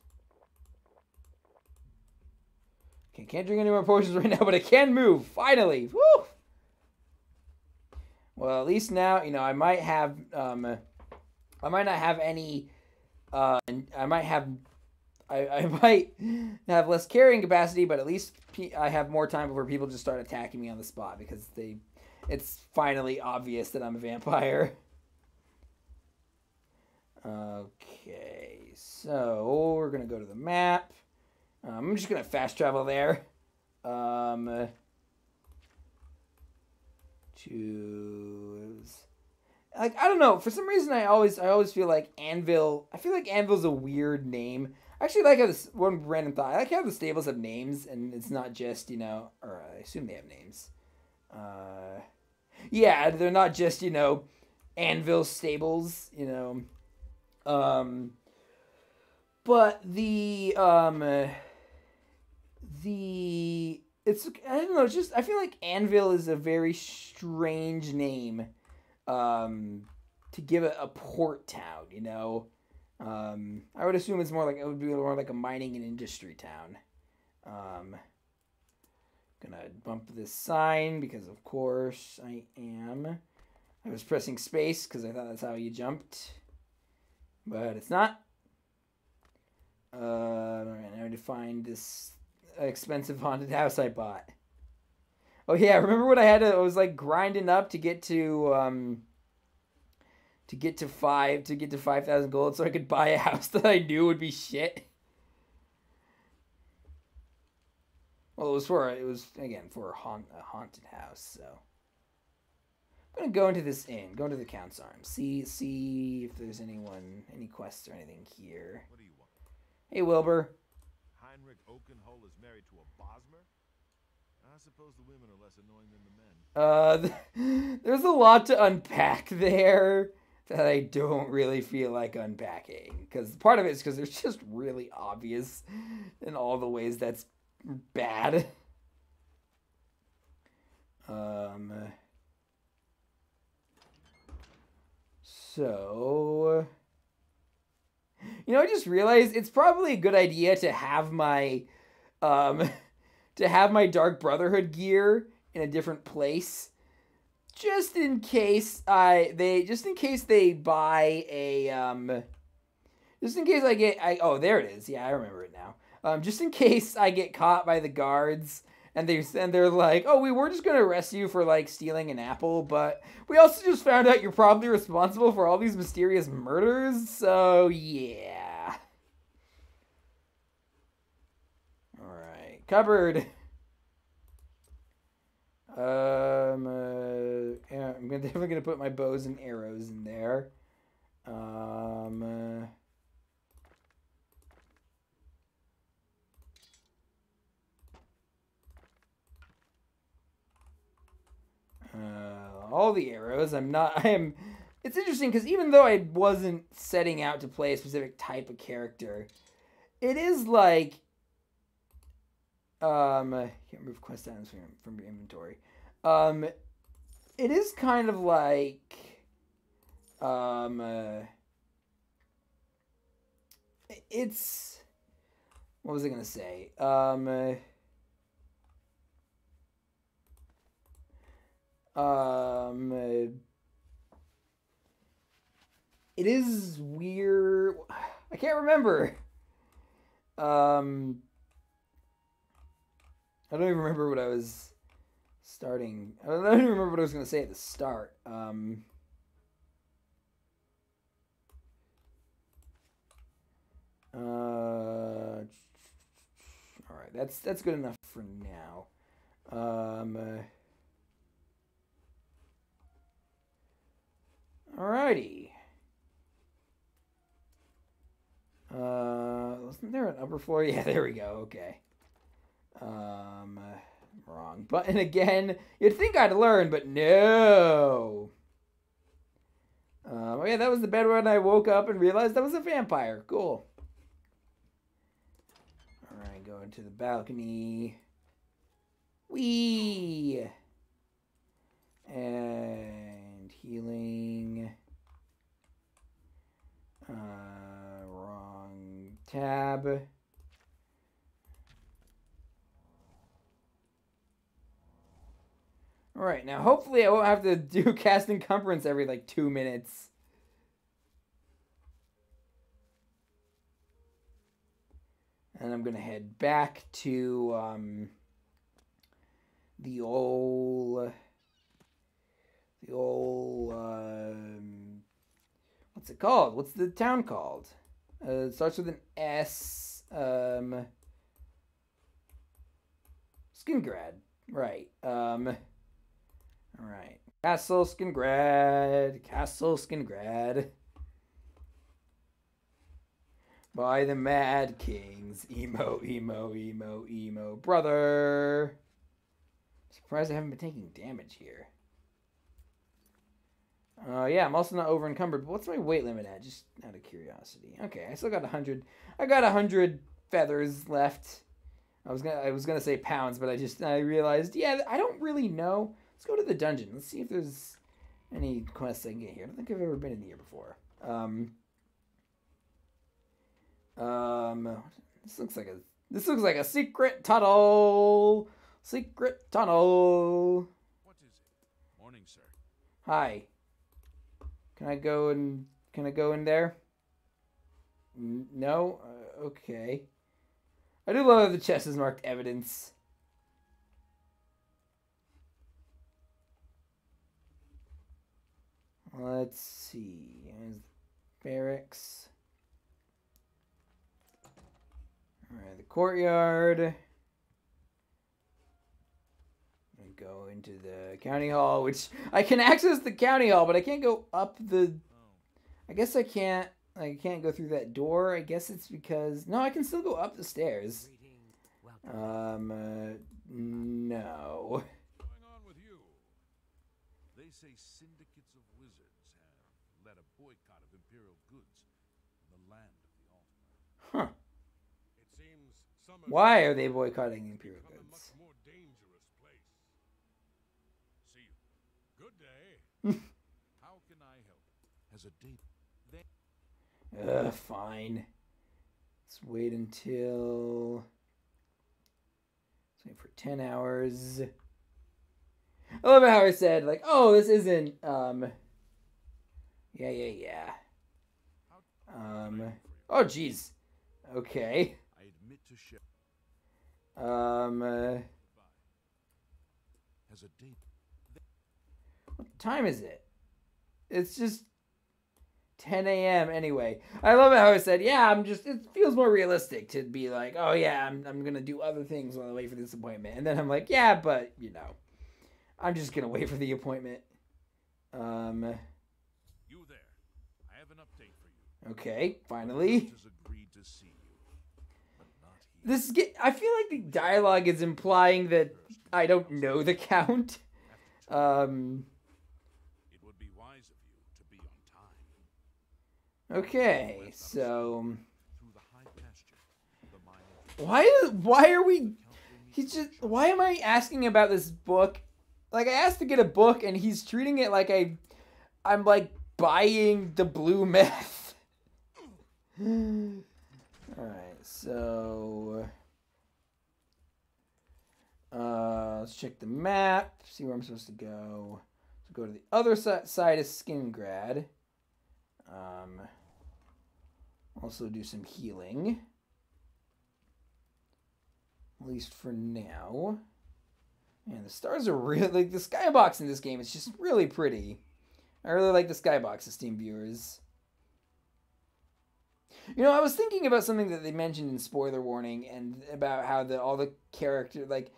Okay, can't drink any more potions right now, but I can move, finally! Woo! Well, at least now, you know, I might not have any, I might have less carrying capacity, but at least I have more time before people just start attacking me on the spot, because it's finally obvious that I'm a vampire. Okay, so we're gonna go to the map. I'm just gonna fast travel there. like, I don't know, for some reason I always feel like Anvil. I feel like Anvil's a weird name. I actually like how this one random thought. I like how the stables have names, and it's not just, you know, or I assume they have names. Yeah, they're not just, you know, Anvil stables, you know. But it's, I don't know, it's just, I feel like Anvil is a very strange name to give a port town, you know. I would assume it would be more like a mining and industry town. Gonna bump this sign because of course I am. I was pressing space because I thought that's how you jumped, but it's not. Alright, now I need to find this expensive haunted house I bought. Oh yeah, remember when I was like grinding up to get to 5,000 gold so I could buy a house that I knew would be shit. Well, it was again for a haunted house, so I'm gonna go into this inn, go into the Count's Arms, see if there's any quests or anything here. What do you want? Hey, Wilbur. Heinrich Oakenhull is married to a Bosmer? I suppose the women are less annoying than the men. There's a lot to unpack there that I don't really feel like unpacking. Because part of it is because it's just really obvious in all the ways that's bad. So, you know, I just realized it's probably a good idea to have my Dark Brotherhood gear in a different place, just in case I buy a oh, there it is. Yeah, I remember it now. Just in case I get caught by the guards and they're like, "Oh, we were just going to arrest you for like stealing an apple, but we also just found out you're probably responsible for all these mysterious murders." So, yeah. All right. Cupboard. Yeah, I'm definitely gonna put my bows and arrows in there. All the arrows. It's interesting because even though I wasn't setting out to play a specific type of character, it is like, can't remove quest items from your inventory. It is kind of like, it's, what was I gonna say? It is weird. I can't remember. I don't even remember what I was starting. I don't even remember what I was going to say at the start. All right, that's good enough for now. Alrighty. Wasn't there an upper floor? Yeah, there we go. Okay. Wrong button again. You'd think I'd learn, but no. Oh yeah, that was the bed when I woke up and realized that was a vampire. Cool. Alright, go into the balcony. Whee! And healing. Wrong tab. Alright, now hopefully I won't have to do cast encumbrance every like 2 minutes. And I'm gonna head back to the old what's it called? What's the town called? It starts with an S. Skingrad. Right. Alright. Jekyllstein by the Mad Kings. Emo, emo, emo, emo. Brother. Surprised I haven't been taking damage here. Yeah, I'm also not over encumbered. But what's my weight limit at? Just out of curiosity. Okay, I still got 100. I got 100 feathers left. I was gonna say pounds, but I realized, yeah, I don't really know. Let's go to the dungeon. Let's see if there's any quests I can get here. I don't think I've ever been in here before. This looks like a secret tunnel. Secret tunnel. What is it? Morning, sir. Hi. Can I go in there? No? Okay. I do love that the chest is marked evidence. Let's see. There's the barracks. Alright, the courtyard. Go into the county hall, which I can access the county hall, but I can't go up the... I guess I can't go through that door. I guess it's because... No, I can still go up the stairs. No. What's going on with you? They say syndicates of wizards have led a boycott of imperial goods in the land of the Altar. Huh. It seems some Why are they boycotting the imperial goods? much more dangerous place. See you. Good day. How can I help? Has a date? Fine. Let's wait until... Let's wait for 10 hours. I love how I said, like, oh, this isn't, yeah. Oh, jeez. Okay. I admit to share. Has a date? What time is it? It's just 10 a.m. anyway. I love it how I said, yeah, it feels more realistic to be like, oh yeah, I'm gonna do other things while I wait for this appointment. And then I'm like, yeah, but, I'm just gonna wait for the appointment. You there. I have an update for you. Okay, finally. Has agreed to see you, but not he. I feel like the dialogue is implying that I don't know the Count. It would be wise of you to be on time. Okay, so Through the high pasture, the mine why are we? Why am I asking about this book? Like, I asked to get a book, and he's treating it like I'm like buying the blue meth. All right, so let's check the map, see where I'm supposed to go. So go to the other side of Skingrad. Also do some healing, at least for now. Man, the stars are really, like, the skybox in this game is just really pretty. I really like the skybox, esteemed viewers. I was thinking about something that they mentioned in Spoiler Warning, and about how all the character, like,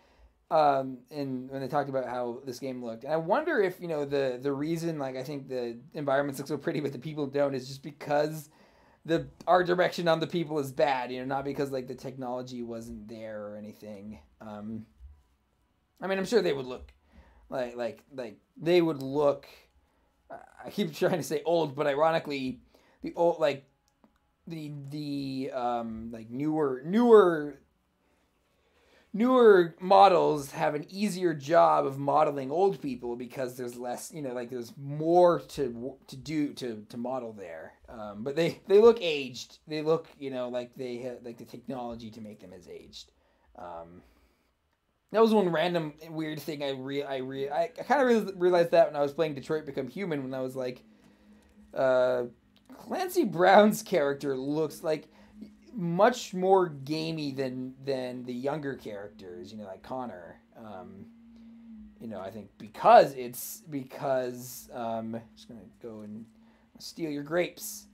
when they talked about how this game looked. And I wonder if, the reason, like, I think the environments look so pretty but the people don't is just because the art direction on the people is bad, not because, like, the technology wasn't there or anything. I mean, I'm sure they would look like they would look. I keep trying to say old, but ironically, the old, like the like newer models have an easier job of modeling old people because there's less, there's more to do to model there. But they look aged. They look, like they have, like, the technology to make them as aged. That was one random weird thing I kind of realized that when I was playing Detroit Become Human, when I was like, Clancy Brown's character looks like much more gamey than the younger characters, like Connor. I think because I'm just gonna go and steal your grapes.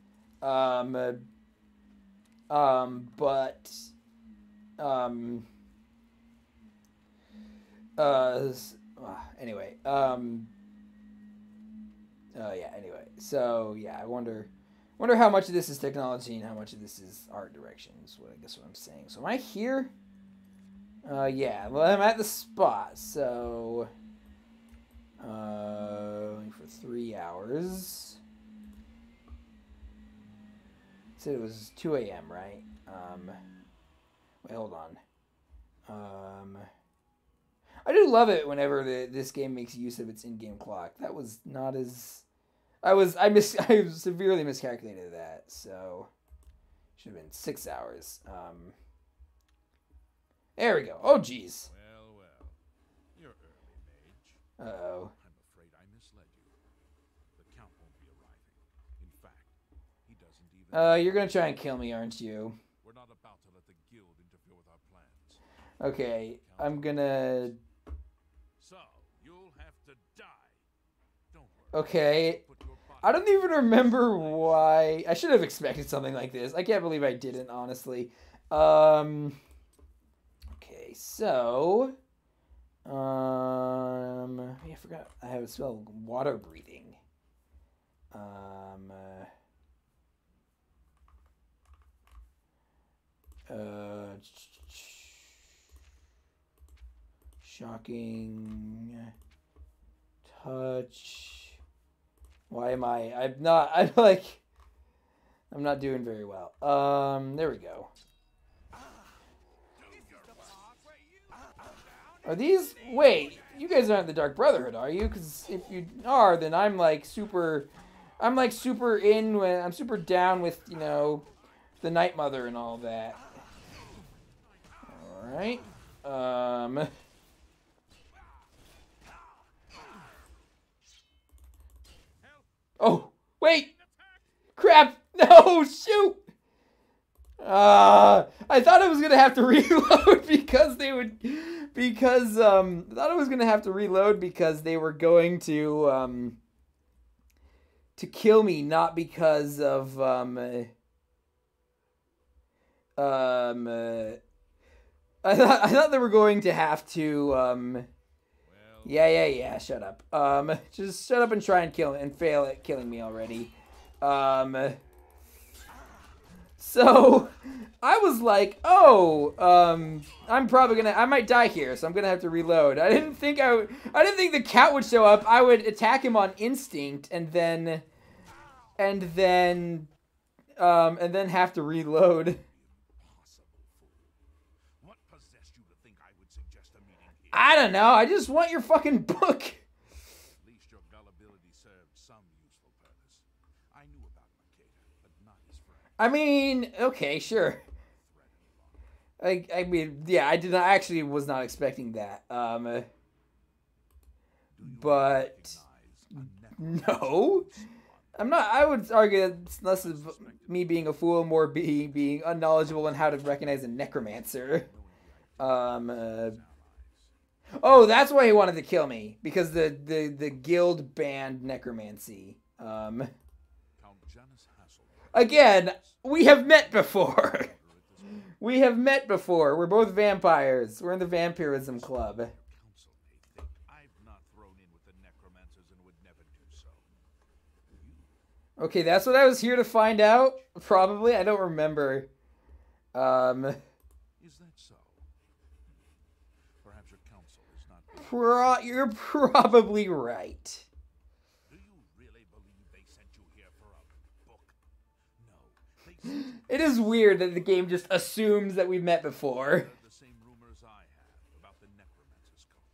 Anyway, Yeah, anyway. So, yeah, I wonder how much of this is technology and how much of this is art direction is what I guess what I'm saying. So, am I here? Yeah, well, I'm at the spot, so... for 3 hours. Said it was 2 a.m., right? Wait, hold on. I do love it whenever this game makes use of its in-game clock. That was not as... I severely miscalculated that, so... Should have been 6 hours. There we go. Oh, jeez. Well. You're early, Mage. Uh-oh. I'm afraid I misled you. The Count won't be arriving. In fact, he doesn't even... You're gonna try and kill me, aren't you? We're not about to let the guild interfere with our plans. Okay, I'm gonna... So, you'll have to die. Don't worry. Okay. Put your body... I don't even remember why... I should have expected something like this. I can't believe I didn't, honestly. Okay, so... I forgot. I have a spell, water breathing. Shocking touch. Why am I'm not doing very well. There we go. Are these... Wait, you guys aren't the Dark Brotherhood, are you? Because if you are, then I'm super down with, you know, the Night Mother and all that. Alright. Oh, wait! Crap! No, shoot! I thought I was gonna have to reload because they would... I thought I was gonna have to reload because they were going to kill me, not because of I thought they were going to have to yeah, shut up. Just shut up and try and kill me and fail at killing me already. So I was like, oh, I might die here, so I'm gonna have to reload. I didn't think the cat would show up. I would attack him on instinct and then have to reload. What possessed you to think I would suggest a meeting here? I don't know. I just want your fucking book. At least your gullibility served some useful purpose. I knew about Makeda, but not his friend. I mean, okay, sure. I mean, yeah, I actually was not expecting that. But no, I'm not. I would argue that it's less of me being a fool, more being unknowledgeable on how to recognize a necromancer. Oh, that's why he wanted to kill me, because the guild banned necromancy. Again, we have met before. We have met before. We're both vampires. We're in the vampirism club. I've not thrown in with the necromancers and would never do so. Okay, that's what I was here to find out. Probably. I don't remember. Is that so? Perhaps your counsel is not... You're probably right. Do you really believe they sent you here for a book? No. They sent you... It is weird that the game just assumes that we've met before. The same rumors I have about the necromancer's cult.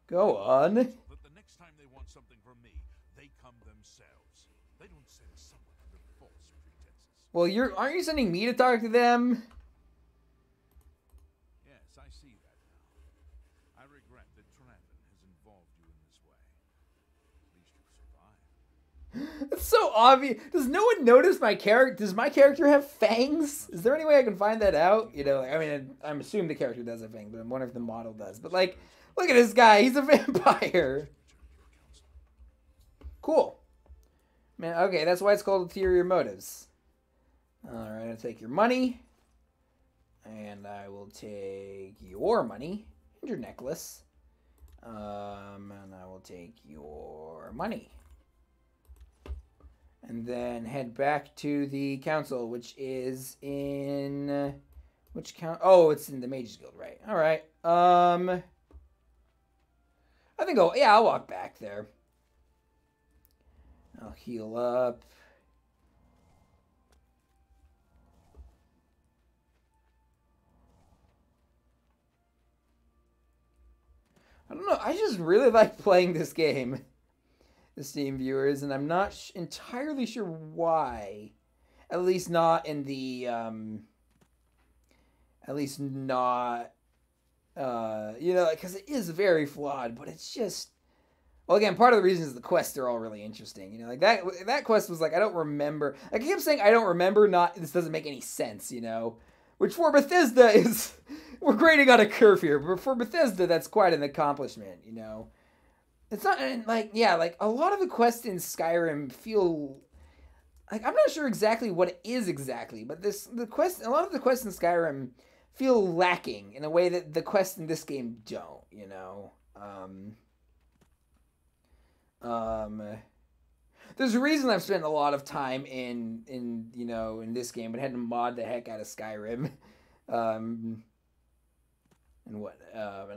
Go on. But the next time they want something from me, they come themselves. They don't send someone under false pretenses. Well, aren't you sending me to talk to them? Yes, I see that now. I regret that Trandon has involved you in this way. At least you survived. It's so obvious. Does no one notice my character? Does my character have fangs? Is there any way I can find that out? You know, like, I mean, I'm assuming the character does have fangs, but I'm wondering if the model does. But like, look at this guy. He's a vampire. Cool. Man, okay, that's why it's called ulterior motives. Alright, I'll take your money. And I will take your money and your necklace. And I will take your money. And then head back to the council, which is in... Which count? Oh, it's in the Mages Guild, right. Alright. I think I'll walk back there. I'll heal up. I don't know. I just really like playing this game, esteemed viewers, and I'm not entirely sure why. At least not in the, at least not, you know, because it is very flawed, but it's just, well, again, part of the reason is the quests are all really interesting. You know, like that quest was like, I don't remember. Like, I kept saying I don't remember, not, this doesn't make any sense, you know. Which for Bethesda is, we're grading on a curve here, but for Bethesda, that's quite an accomplishment, you know. It's not, like, yeah, like, a lot of the quests in Skyrim feel, like, I'm not sure exactly what it is exactly, but a lot of the quests in Skyrim feel lacking in a way that the quests in this game don't, you know. There's a reason I've spent a lot of time in you know, in this game, but had to mod the heck out of Skyrim. And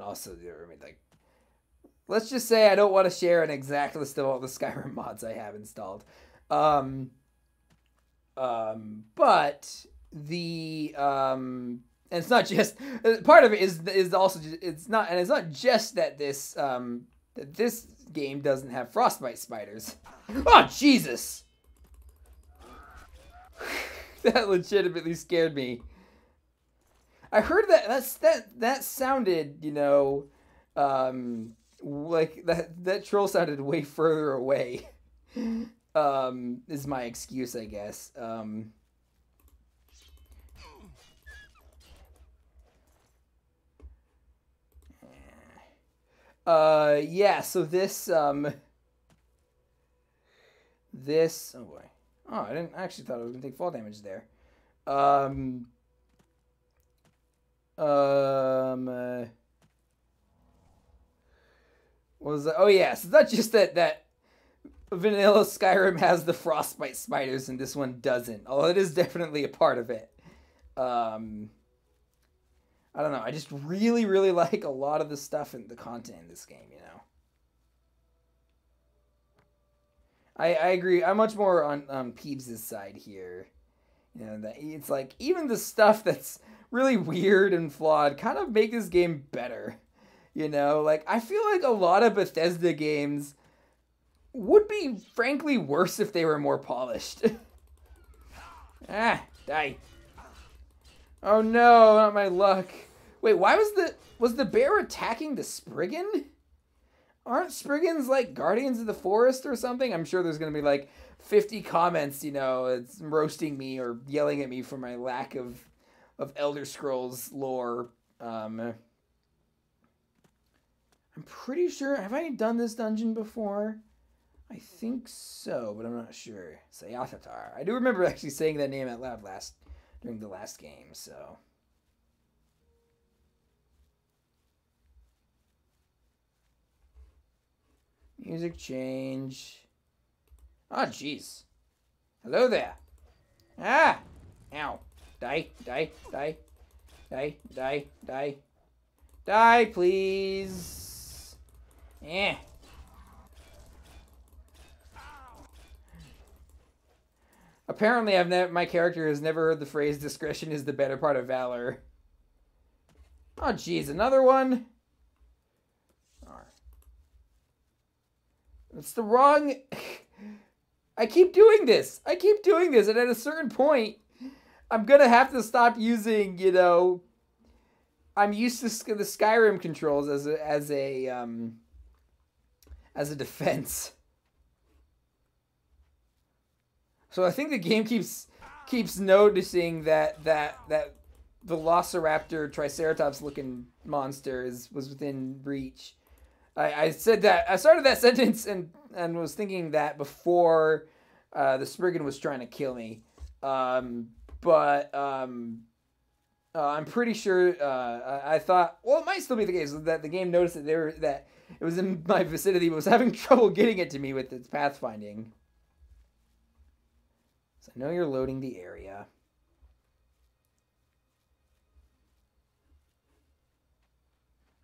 also, I mean, like, let's just say I don't want to share an exact list of all the Skyrim mods I have installed. But the, and it's not just, part of it is also, it's not just that this game doesn't have frostbite spiders. Oh, Jesus! That legitimately scared me. I heard that sounded, you know, like that troll sounded way further away. Is my excuse, I guess. Yeah, so this, oh boy. Oh, I actually thought I was gonna take fall damage there. What was that? Oh, yeah, so it's not just that vanilla Skyrim has the frostbite spiders and this one doesn't, although it is definitely a part of it. I don't know, I just really, really like a lot of the stuff and the content in this game, you know. I agree. I'm much more on Peebs' side here. You know, that it's like, even the stuff that's really weird and flawed kind of make this game better. You know, like, I feel like a lot of Bethesda games would be, frankly, worse if they were more polished. Ah, die. Oh no, not my luck. Wait, why was the bear attacking the Spriggan? Aren't Spriggans like guardians of the forest or something? I'm sure there's going to be like 50 comments, you know, it's roasting me or yelling at me for my lack of Elder Scrolls lore. I'm pretty sure, have I done this dungeon before? I think so, but I'm not sure. Sayatatar. I do remember actually saying that name out loud during the last game, so. Music change. Oh, jeez. Hello there. Ah! Ow. Die, die, die. Die, die, die. Die, please. Eh. Apparently, my character has never heard the phrase, discretion is the better part of valor. Oh, jeez, another one? It's the wrong... I keep doing this. And at a certain point, I'm gonna have to stop using, you know... I'm used to the Skyrim controls as a defense. So I think the game keeps noticing that Velociraptor Triceratops looking monster was within reach. I said that, I started that sentence and was thinking that before the Spriggan was trying to kill me. But I'm pretty sure. I thought, well, it might still be the case that the game noticed that it was in my vicinity, but was having trouble getting it to me with its pathfinding. So I know you're loading the area.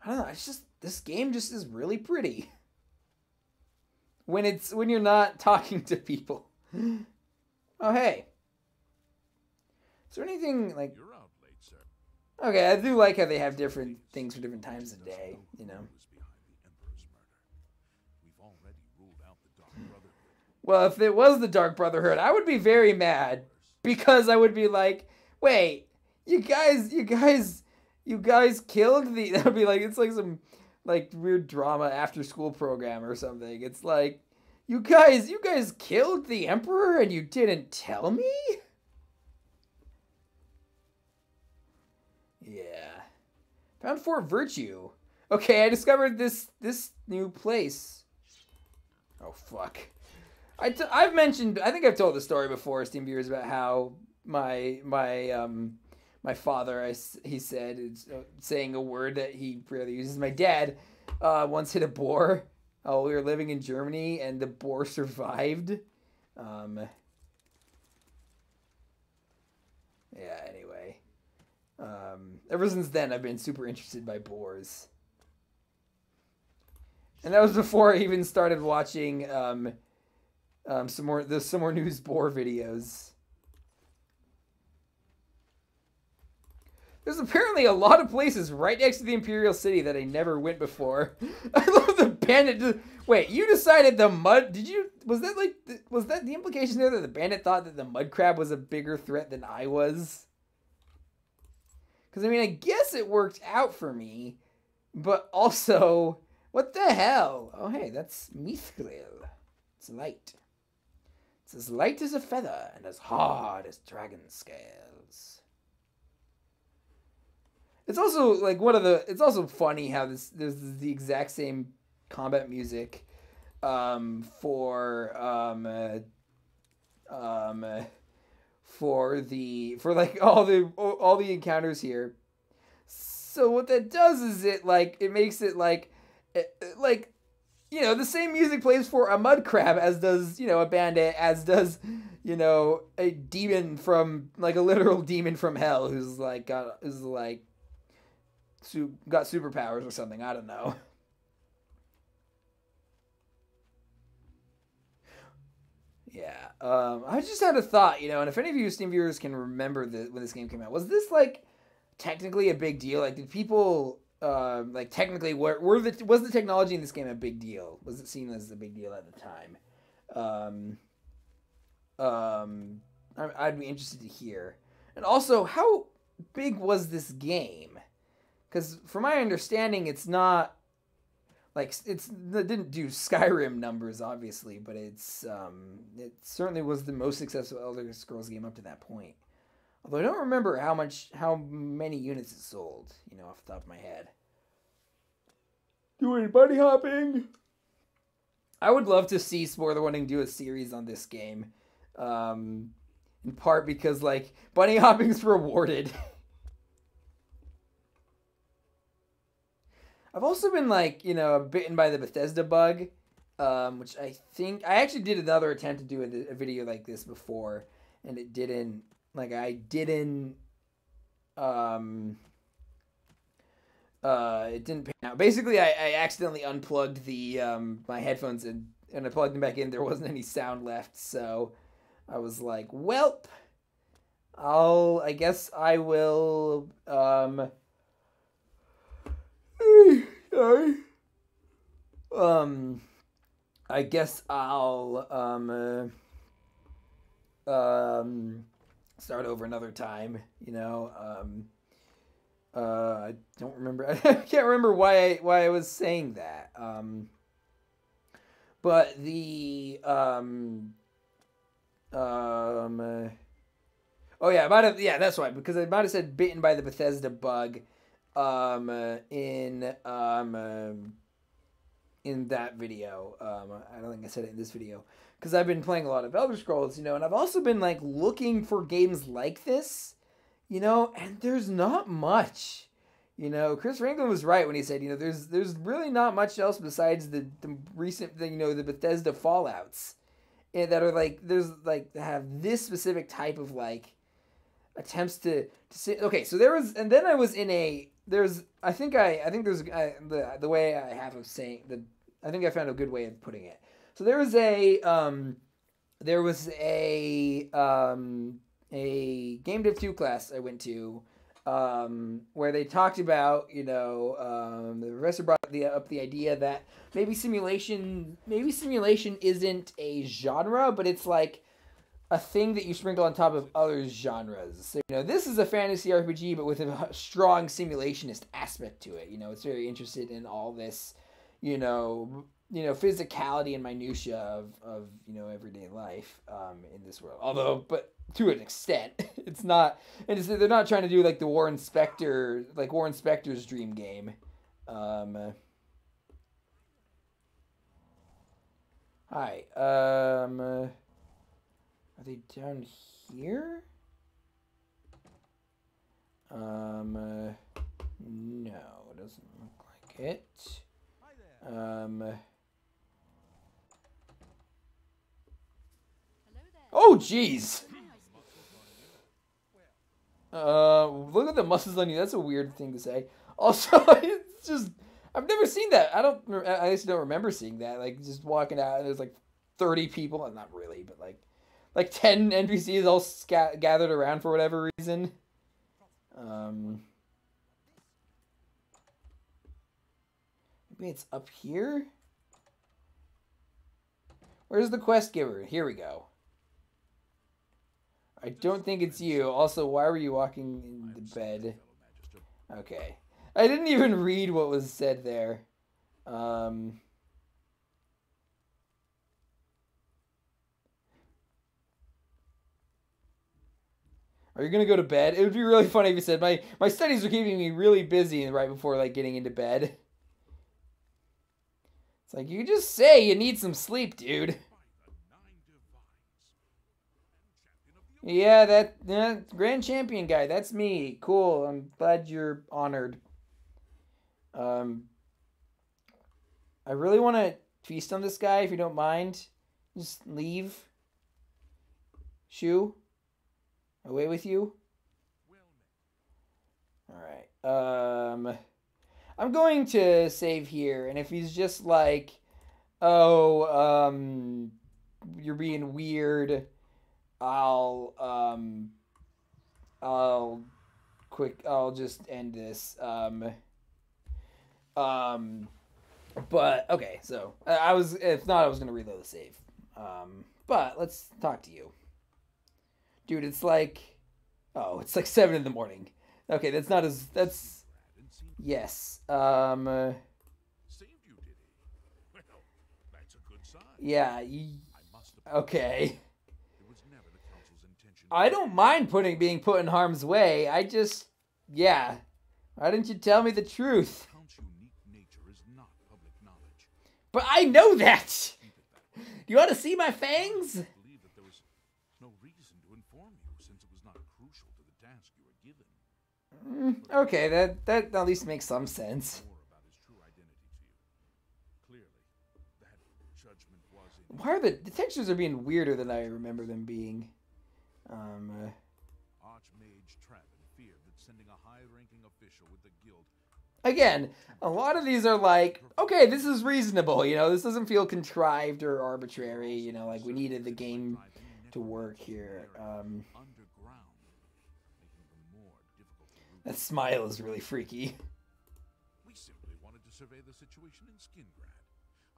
I don't know. It's just this game just is really pretty when you're not talking to people. Oh hey. Is there anything like? You're out late, sir. Okay, I do like how they have different things for different times of day. You know. We've already ruled out the Dark Brotherhood. Well, if it was the Dark Brotherhood, I would be very mad because I would be like, wait, you guys killed the. That would be like it's like some like weird drama after school program or something. It's like you guys killed the Emperor and you didn't tell me. Yeah. Found Fort Virtue. Okay, I discovered this new place. Oh fuck. I've mentioned, I think I've told the story before, Steam viewers, about how my father, he said, saying a word that he rarely uses. My dad once hit a boar while we were living in Germany, and the boar survived. Yeah, anyway. Ever since then, I've been super interested by boars. And that was before I even started watching some more news boar videos. There's apparently a lot of places right next to the Imperial City that I never went before. I love the bandit. Wait, you decided the mud? Was that the implication there that the bandit thought that the mud crab was a bigger threat than I was? Because, I mean, I guess it worked out for me, but also, what the hell? Oh, hey, that's Mithril. It's light. It's as light as a feather and as hard as dragon scales. It's also, like, it's also funny how there's the exact same combat music for like all the encounters here. So what that does is it makes it like you know, the same music plays for a mud crab as does, you know, a bandit, as does, you know, a demon from, like, a literal demon from hell who's got superpowers or something. I don't know. Yeah, I just had a thought, you know, and if any of you Steam viewers can remember when this game came out, was this, like, technically a big deal? Like, did people, like, technically, was the technology in this game a big deal? Was it seen as a big deal at the time? I'd be interested to hear. And also, how big was this game? Because, from my understanding, it's not, like, it didn't do Skyrim numbers, obviously, but it certainly was the most successful Elder Scrolls game up to that point. Although I don't remember how many units it sold, you know, off the top of my head. Doing bunny hopping! I would love to see Spoiler Warning do a series on this game. In part because, like, bunny hopping's rewarded. I've also been, like, you know, bitten by the Bethesda bug, which I actually did another attempt to do a video like this before, and it didn't, like, it didn't pan out. Basically, I accidentally unplugged my headphones and I plugged them back in. There wasn't any sound left, so I was like, welp, I guess I will, I guess I'll start over another time, you know. I don't remember. I can't remember why I was saying that. But the oh yeah, that's right, because I might have said bitten by the Bethesda bug in that video. I don't think I said it in this video, because I've been playing a lot of Elder Scrolls, you know, and I've also been, like, looking for games like this, You know, and there's not much. You know, Chris Franklin was right when he said, you know, there's really not much else besides the recent, you know, the Bethesda Fallouts, that are like, there's like, have this specific type of like attempts to say, okay, so there was, and then I was in a, there's, I think there's the way I have of saying I think I found a good way of putting it. So there was a Game Dev 2 class I went to, where they talked about, you know, the professor brought up the idea that maybe simulation isn't a genre, but it's like a thing that you sprinkle on top of other genres. So, you know, this is a fantasy RPG, but with a strong simulationist aspect to it. You know, it's very interested in all this, you know, physicality and minutia of you know, everyday life in this world. Although, but to an extent, it's not. And they're not trying to do like the Warren Spector's dream game. Hi. Are they down here? No, it doesn't look like it. Oh, jeez. Look at the muscles on you. That's a weird thing to say. Also, it's just, I've never seen that. I just don't remember seeing that. Like, just walking out and there's like 30 people, and not really, but like 10 NPCs all gathered around for whatever reason. Maybe it's up here? Where's the quest giver? Here we go. I don't think it's you. Also, why were you walking in the bed? Okay. I didn't even read what was said there. Are you gonna go to bed? It would be really funny if you said, my studies are keeping me really busy right before like getting into bed. It's like, you just say you need some sleep, dude. Yeah, that Grand Champion guy, that's me. Cool, I'm glad you're honored. I really want to feast on this guy, if you don't mind. Just leave. Shoo. Away with you. Alright, I'm going to save here, and if he's just like, oh, you're being weird, I'll just end this. But okay, so if not, I was gonna reload the save. But let's talk to you, dude. It's like 7 in the morning. Okay, that's not as yes. Saved you, did he? Well, that's a good sign. Yeah. Okay. It was never the council's intention. I don't mind being put in harm's way. Yeah. Why didn't you tell me the truth? The Count's unique nature is not public knowledge. But I know that. Do you want to see my fangs? I believe that there was no reason to inform you, since it was not crucial to the task you were given. Okay, that at least makes some sense. More about his true identity to you. Clearly, that judgment was in. Why are the textures are being weirder than I remember them being? Archmage Traven feared that sending a high-ranking official with the guild. Again, a lot of these are like, okay, this is reasonable, you know, this doesn't feel contrived or arbitrary, you know, like we needed the game to work here. Underground, making them more difficult to root. That smile is really freaky. We simply wanted to survey the situation in Skingrad.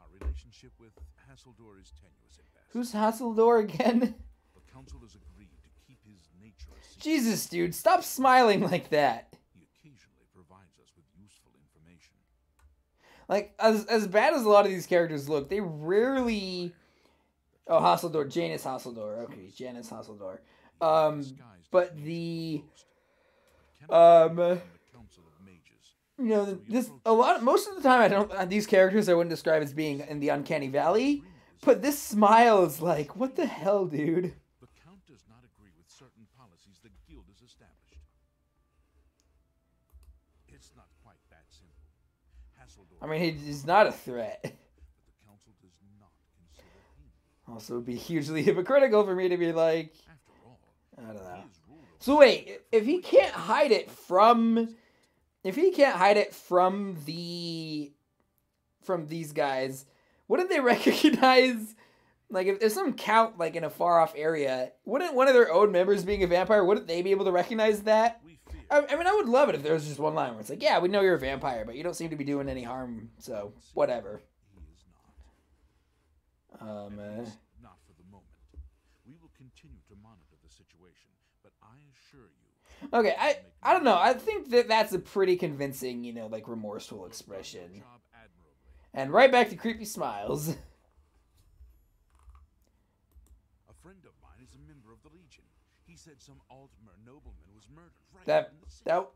Our relationship with Hasseldor is tenuous at best. Who's Hasseldor again? The council has agreed to keep his nature a secret. Jesus, dude, stop smiling like that. He occasionally provides us with useful information. Like, as bad as a lot of these characters look, they rarely... Oh, Hasseldor, Janus Hasseldor. Okay, Janus Hasseldor. But the... You know, most of the time these characters I wouldn't describe as being in the Uncanny Valley, but this smile is like, what the hell, dude? The Count does not agree with certain policies the guild has established. It's not quite that simple. Hasseldorf, I mean, he's not a threat. but the council does not consider him. Also, it would be hugely hypocritical for me to be like, After all, I don't know. he is ruler of So wait, if he can't hide it from, from these guys, wouldn't they recognize, like, if there's some count, like, in a far-off area, wouldn't one of their own members being a vampire, wouldn't they be able to recognize that? we fear. I mean, I would love it if there was just one line where it's like, yeah, we know you're a vampire, but you don't seem to be doing any harm, so whatever. He is not. At least Uh, not for the moment. We will continue to monitor the situation, but I assure you. okay, I don't know. I think that that's a pretty convincing, you know, like, remorseful expression. Job admirably. And right back to creepy smiles. A friend of mine is a member of the Legion. He said some Altmer nobleman was murdered right That in the city. that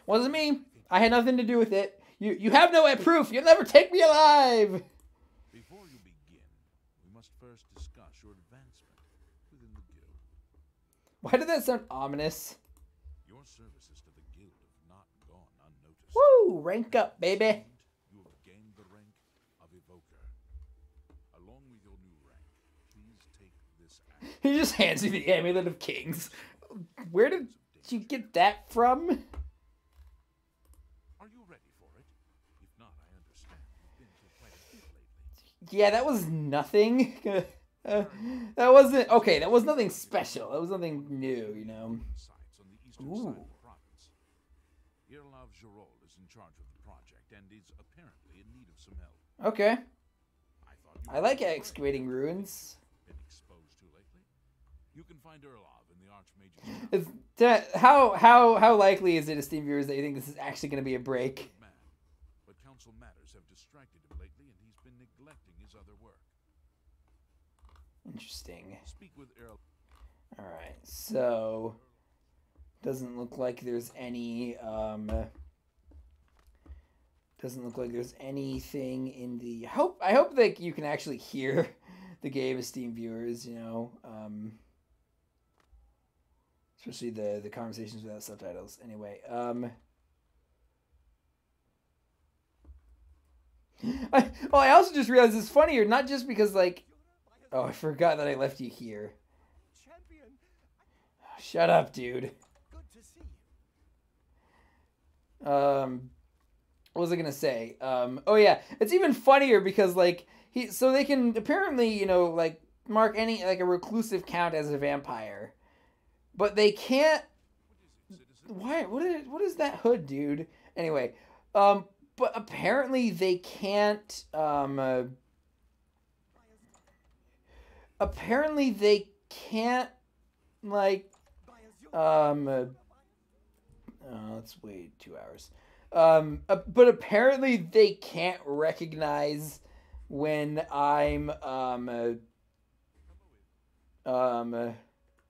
wasn't me. I had nothing to do with it. You have no proof. You'll never take me alive. Before you begin, we must first discuss your advancement within the guild. Why did that sound ominous? Your services to the guild have not gone unnoticed. Woo! Rank up, baby. You have gained the rank of evoker. Along with your new rank, please take this act. He just hands me the Amulet of Kings. Where did you get that from? Are you ready for it? If not, I understand. You've been through quite a bit lately. Yeah, that was nothing. That wasn't okay. That was nothing special. That was nothing new, you know. Sites on the eastern Ooh. side of the province. Irlav Jarol is in charge of the project and is apparently in need of some help. Okay. I thought you I like excavating ruins. been exposed to lately. You can find Irlav in the Archmage's How likely is it, esteemed viewers, that you think this is actually going to be a break? man, but council matters have distracted him lately, and he's been neglecting his other work. Interesting. Speak with Irlav. All right, so doesn't look like there's any doesn't look like there's anything in the I hope that you can actually hear the game, esteemed viewers, you know, especially the conversations without subtitles. Anyway, I also just realized it's funnier, not just because, like, oh, I forgot that I left you here. Champion, Shut up, dude. good to see you. What was I gonna say? Oh yeah, it's even funnier because, like, so they can apparently, you know, like, mark any, like, a reclusive count as a vampire, but they can't. Why? What is that hood, dude? Anyway, but apparently they can't. Apparently they can't, like, let's wait 2 hours. But apparently they can't recognize when I'm,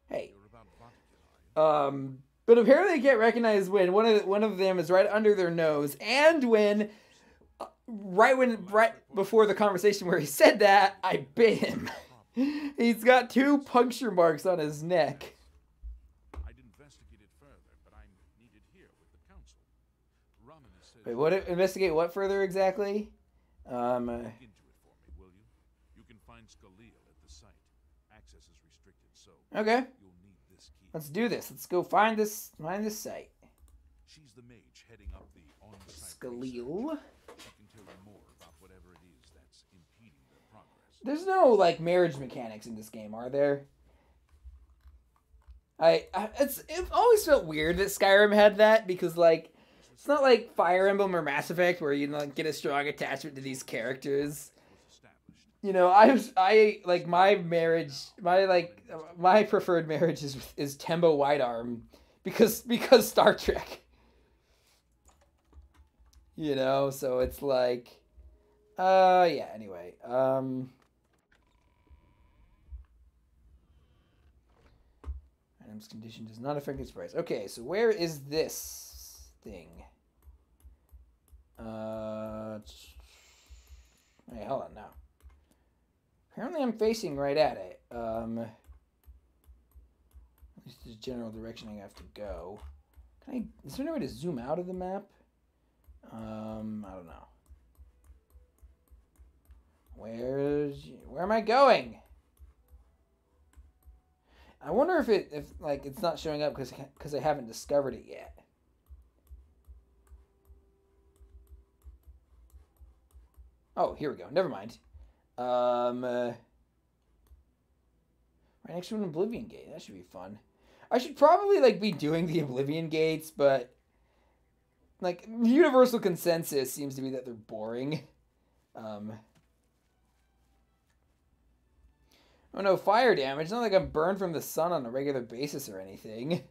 hey. But apparently they can't recognize when one of them is right under their nose, and when, right before the conversation where he said that, I bit him. He's got 2 puncture marks on his neck. I'd investigate it further, but I'm needed here with the council. Raman said. Wait, what? Investigate what further exactly? Look into it for me, will you? You can find Skalil at the site. Access is restricted, so Okay, you'll need this key. let's do this. Let's go find this site. She's the mage heading up the on-site research. Skalil. She can tell you more about whatever it is that's impeding their progress. There's no, like, marriage mechanics in this game, are there? It always felt weird that Skyrim had that, because, like, it's not like Fire Emblem or Mass Effect where you, like, get a strong attachment to these characters. Was established. You know, my preferred marriage is Tembo Whitearm because Star Trek. You know, so it's like, yeah. Anyway, item's condition does not affect its price. Okay, so where is this thing? Hey, hold on now. Apparently I'm facing right at it. At least the general direction I have to go. Is there any way to zoom out of the map? I don't know. Where am I going? I wonder if it's not showing up because I haven't discovered it yet. Oh, here we go. Never mind. Right next to an Oblivion Gate. That should be fun. I should probably be doing the Oblivion Gates, but universal consensus seems to be that they're boring. Oh no, fire damage. It's not like I'm burned from the sun on a regular basis or anything.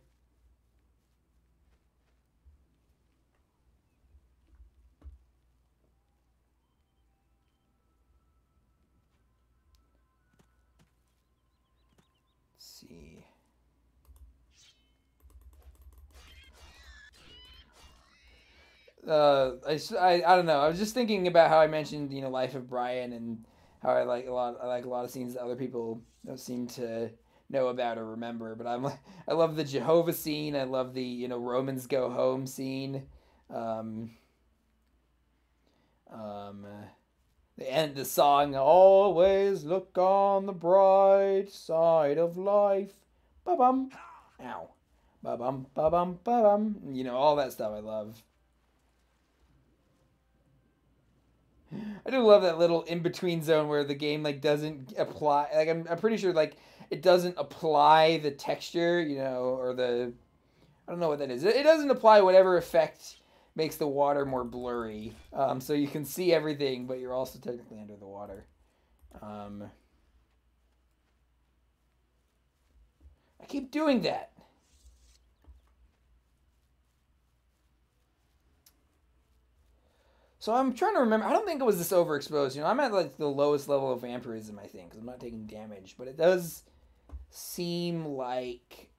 See. I don't know. I was just thinking about how I mentioned Life of Brian and how I like a lot of scenes that other people don't seem to know about or remember. But I love the Jehovah scene. I love the Romans Go Home scene. The song "Always Look on the Bright Side of Life." Ba-bum. Ow. Ba-bum, ba-bum, ba-bum. All that stuff I love. I do love that little in-between zone where the game doesn't apply. I'm pretty sure it doesn't apply the texture, or the, I don't know what that is. It doesn't apply whatever effect makes the water more blurry. So you can see everything, but you're also technically under the water. I keep doing that. So I'm trying to remember. I don't think it was this overexposed. I'm at the lowest level of vampirism, I think, because I'm not taking damage. But it does seem like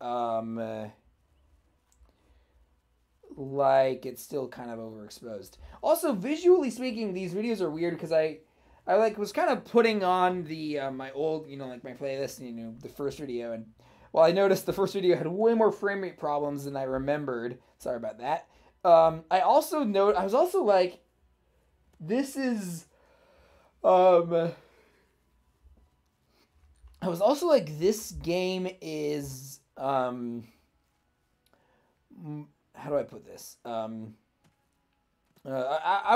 it's still kind of overexposed. Also, visually speaking, these videos are weird because I was kind of putting on the my old my playlist, the first video, and I noticed the first video had way more frame rate problems than I remembered. Sorry about that. I was also like, this is I was also like, this game is how do I put this? I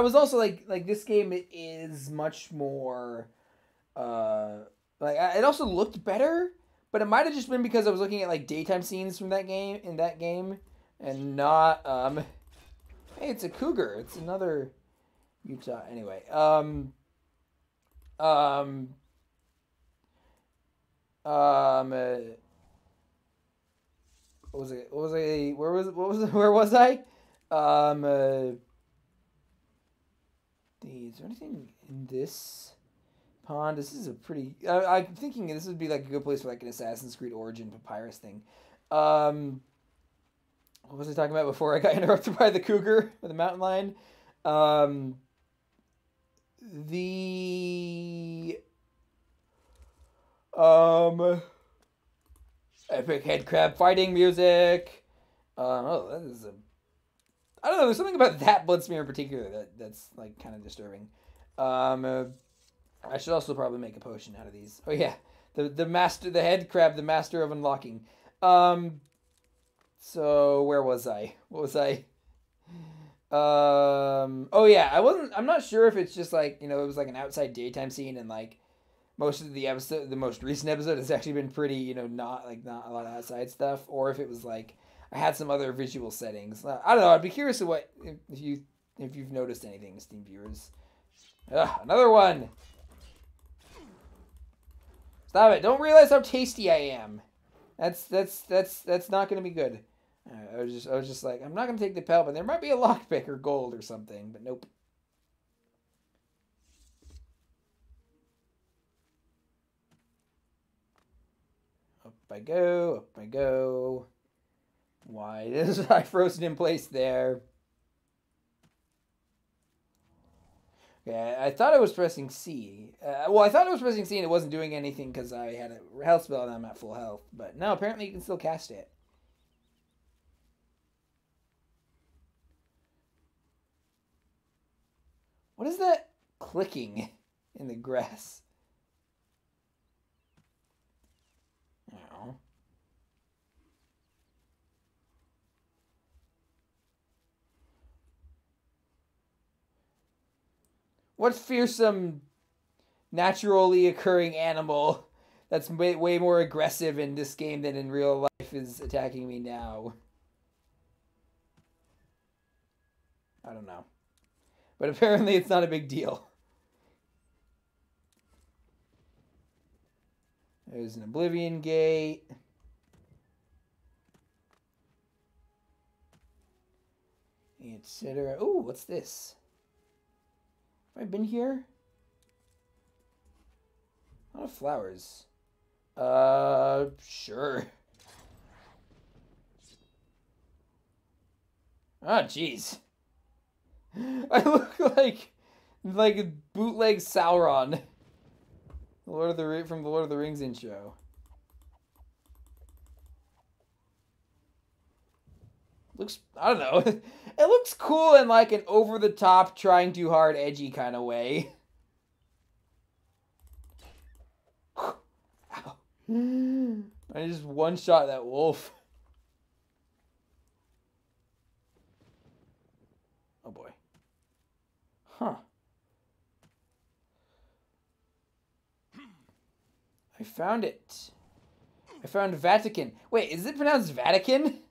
was also like this game is much more it also looked better, but it might have just been because I was looking at daytime scenes from that game and not hey, it's a cougar. It's another Utah. Anyway, what was it? Where was I? Is there anything in this pond? This is a pretty. I'm thinking this would be a good place for an Assassin's Creed Origin papyrus thing. What was I talking about before I got interrupted by the cougar or the mountain lion? Epic head crab fighting music. That is I don't know. There's something about that blood smear in particular that's kind of disturbing. I should also probably make a potion out of these. Oh yeah, the head crab, the master of unlocking. So where was I? What was I? Oh yeah, I'm not sure if it's just it was an outside daytime scene and most of the most recent episode has actually been pretty, not a lot of outside stuff, or if it was I had some other visual settings. I don't know. I'd be curious to if you've noticed anything, Steam viewers. Another one. Stop it! Don't realize how tasty I am. That's not gonna be good. I was just like, I'm not gonna take the pellet, but there might be a lockpick or gold or something, but nope. Up I go. Why is I frozen in place there? Okay, I thought I was pressing C. I thought I was pressing C and it wasn't doing anything because I had a health spell and I'm at full health. But no, apparently you can still cast it. What is that clicking in the grass? Oh. What fearsome, naturally occurring animal that's way more aggressive in this game than in real life is attacking me now? I don't know. But apparently it's not a big deal. There's an Oblivion gate. Etc. Ooh, what's this? Have I been here? A lot of flowers. Sure. Oh, jeez. I look like a bootleg Sauron. From the Lord of the Rings intro. Looks, I don't know. It looks cool in like an over-the-top, trying too hard, edgy kind of way. Ow. I just one-shot that wolf. Oh boy. Huh. I found it. I found Vatican. Wait, is it pronounced Vatican?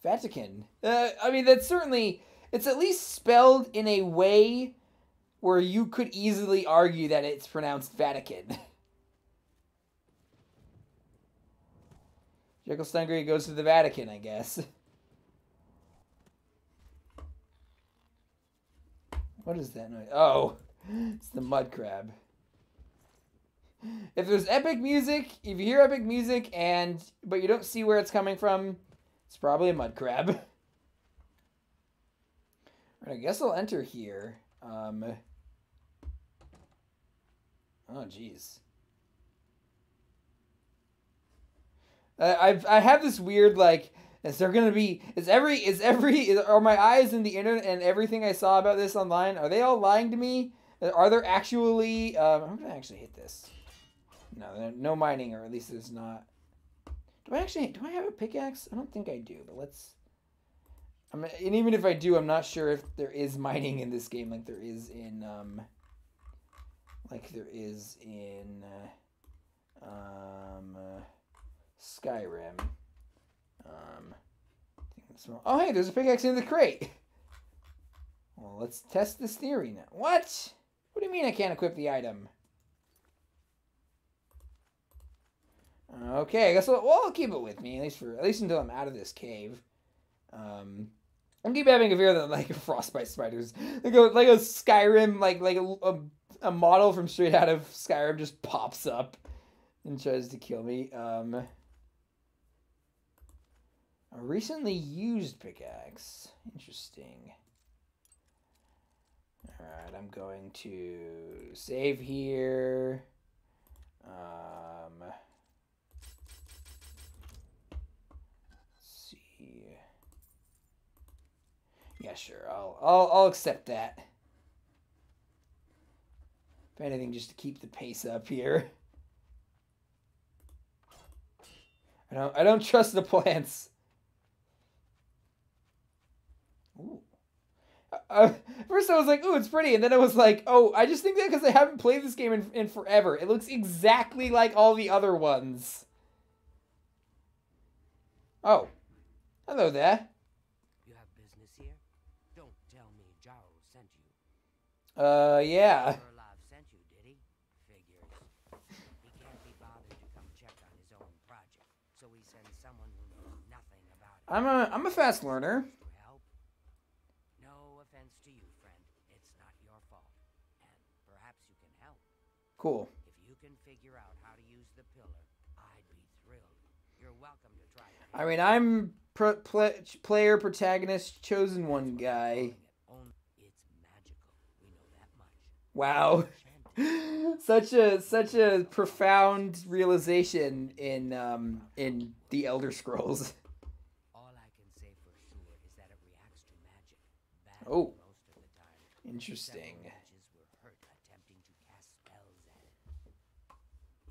Vatican. I mean, that's certainly... It's at least spelled in a way where you could easily argue that it's pronounced Vatican. Jekyllstein Gray goes to the Vatican, I guess. What is that noise? Oh, it's the mud crab. If there's epic music, if you hear epic music but you don't see where it's coming from, it's probably a mud crab. Alright, I guess I'll enter here. Oh, jeez. I have this weird, like, are my eyes in the internet and everything I saw about this online, are they all lying to me? Are there actually, I'm gonna actually hit this. No mining, or at least there's not. Do I have a pickaxe? I don't think I do, but and even if I do, I'm not sure if there is mining in this game like there is in, Skyrim. Oh, hey, there's a pickaxe in the crate. Well, let's test this theory now. What? What do you mean I can't equip the item? Okay, I guess I'll keep it with me at least until I'm out of this cave. I'm keep having a fear that like frostbite spiders, like a Skyrim, like a model from straight out of Skyrim just pops up and tries to kill me. A recently used pickaxe. Interesting. Alright, I'm going to save here. Let's see. Yeah, sure. I'll accept that. If anything, just to keep the pace up here. I don't trust the plants. Ooh. First I was like, ooh, it's pretty. And then I was like, oh, I just think that because I haven't played this game in forever. It looks exactly like all the other ones. Oh. Hello there. You have business here? Don't tell me Jarl sent you. Yeah. Orlov sent you, did he? Figures. He can't be bothered to come check on his own project, so he sends someone who knows nothing about it. I'm a fast learner. Help? No offense to you, friend. It's not your fault. And perhaps you can help. Cool. If you can figure out how to use the pillar, I'd be thrilled. You're welcome to try it. I mean, I'm player, protagonist, chosen one guy. It's magical. We know that much. Wow. such a profound realization in the Elder Scrolls. All I can say for sure is that it reacts to bad Oh. most of the time. Interesting. Several witches were hurt attempting to cast spells at it.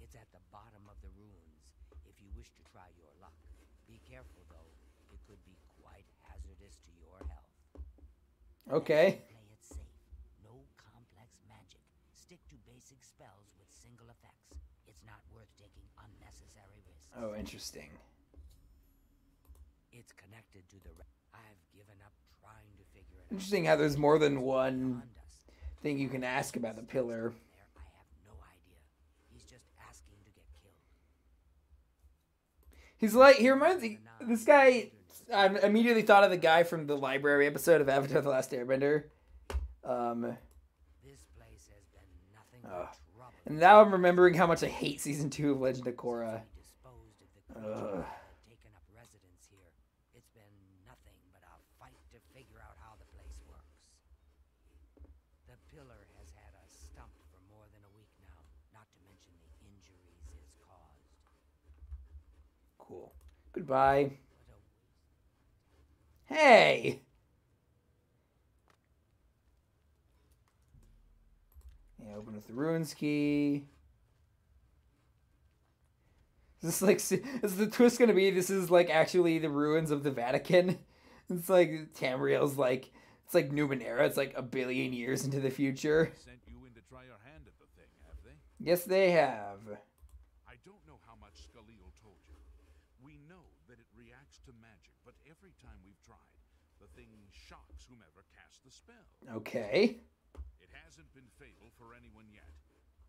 It's at the bottom of the ruins if you wish to try your luck. Be careful though, it could be quite hazardous to your health. Okay. Play it safe. No complex magic. Stick to basic spells with single effects. It's not worth taking unnecessary risks. Oh, interesting. It's connected to the I've given up trying to figure it out. Interesting how there's more than one Beyond us. thing you can ask about the pillar. There, I have no idea. He's just asking to get killed. He's like, he reminds me, this guy, I immediately thought of the guy from the library episode of Avatar The Last Airbender. This place has been nothing Oh. but trouble. And now I'm remembering how much I hate Season 2 of Legend of Korra. Since we disposed of the creature that had taken up residence here, it's been nothing but a fight to figure out how the place works. The pillar has had us stumped for more than a week now, not to mention the injuries it's caused. Cool. Goodbye. What a waste. Hey! Yeah, open with the ruins key. Is this like, is the twist gonna be this is like actually the ruins of the Vatican? It's like Tamriel's like, it's like Numenera, it's like a billion years into the future. Sent you in to try your hand at the thing, have they? Yes, they have. I don't know how much Skalil told you. We know that it reacts to magic, but every time we've tried, the thing shocks whomever casts the spell. Okay. It hasn't been fatal for anyone yet,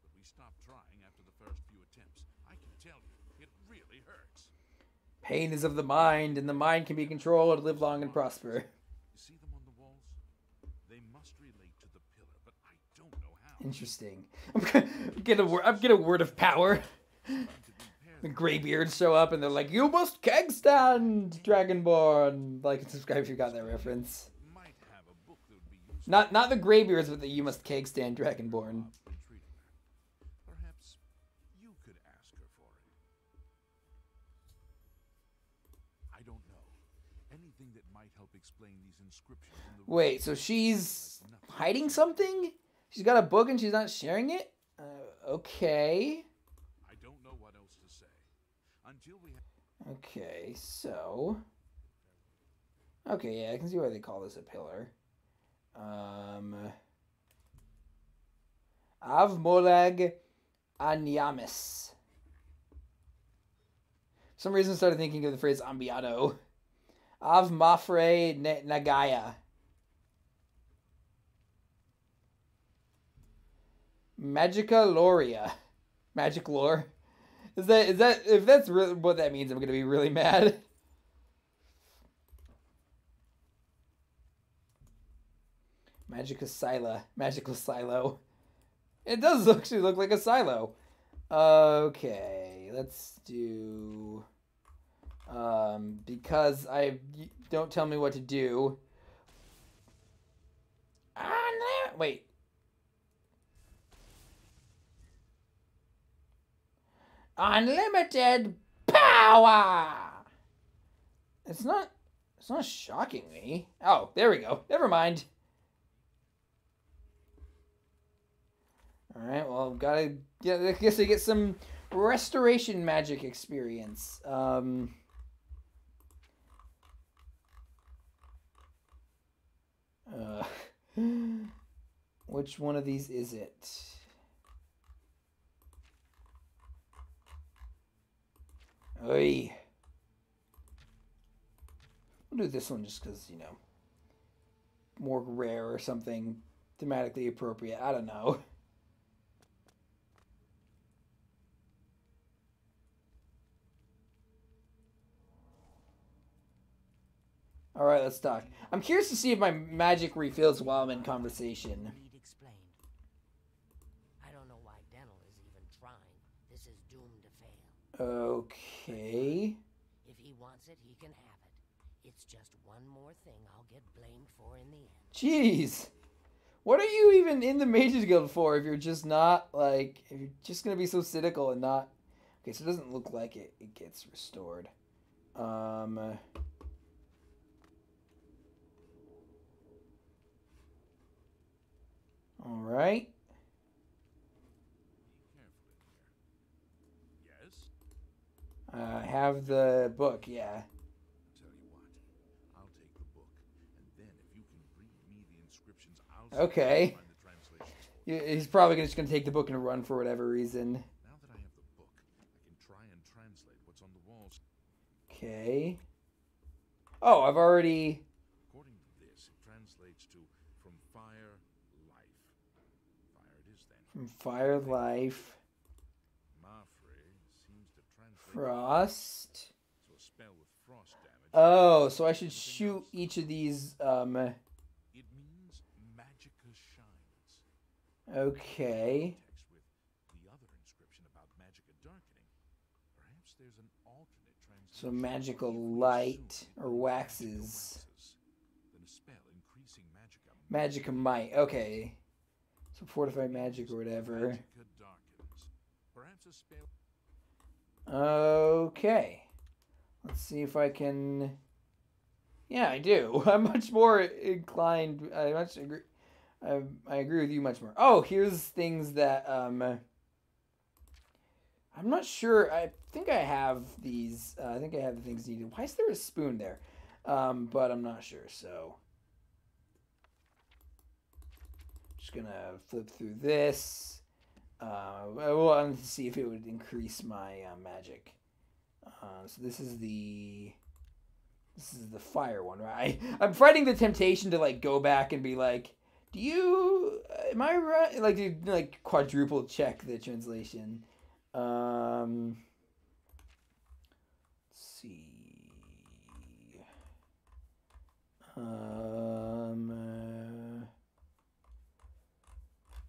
but we stopped trying after the first few attempts. I can tell you, it really hurts. Pain is of the mind, and the mind can be controlled, live long and prosper. You see them on the walls? They must relate to the pillar, but I don't know how. Interesting. I'm get a word of power. The Greybeards show up and they're like, "You must keg stand, Dragonborn." Like and subscribe if you got that reference. Might have a book that would be useful. Not the Greybeards, but the "You must keg stand, Dragonborn." Been treating her. Perhaps you could ask her for it. I don't know. Anything that might help explain these inscriptions in the Wait, so she's hiding something? She's got a book and she's not sharing it? Okay. I don't know what else to say. Until we have Okay, so... Okay, yeah, I can see why they call this a pillar. Av Molag Anyamis. For some reason I started thinking of the phrase Ambiado. Av Mafre Nagaya. Magica Loria. Magic lore. Is that if that's really what that means, I'm gonna be really mad. Magical silo. It does actually look like a silo. Okay, let's do because don't tell me what to do. Wait. Unlimited power. It's not shocking me. Oh, there we go. Never mind. All right. Well, I guess I get some restoration magic experience. Which one of these is it? Oy. We'll do this one just because, more rare or something thematically appropriate. I don't know. Alright, let's talk. I'm curious to see if my magic refills while I'm in conversation. Need explained. I don't know why Dental is even trying. This is doomed to fail. Okay. If he wants it, he can have it. It's just one more thing I'll get blamed for in the end. Jeez. What are you even in the Mages Guild for if you're just not, if you're just going to be so cynical and not... Okay, so it doesn't look like it gets restored. have the book, yeah. Tell you what, I'll take the book, and then if you can read me the inscriptions, I'll see if I Okay. can find the translations for you. He's probably just going to take the book and run for whatever reason. Now that I have the book, I can try and translate what's on the walls. Okay. Oh, I've already... According to this, it translates to from fire, life. Fire it is then. From Fire, Life, Mafre seems to translate Frost. to a spell with frost damage. Oh, so I should shoot each of these, It means magicka shines. Okay. Text with the other inscription about magicka darkening. Perhaps there's an alternate translation. So magical If we light assume or it waxes. then a spell increasing magicka. Magicka might. Okay. So fortified magic or whatever. Magicka darkens. Perhaps a spell. Okay. Let's see if I can... Yeah, I do. I'm much more inclined. I agree with you much more. Oh, here's things that I'm not sure. I think I have these. I think I have the things needed. Why is there a spoon there? But I'm not sure. So just gonna flip through this. I wanted to see if it would increase my magic. So this is the fire one, right? I'm fighting the temptation to like go back and be like, do you? Am I right? Like quadruple check the translation. Let's see.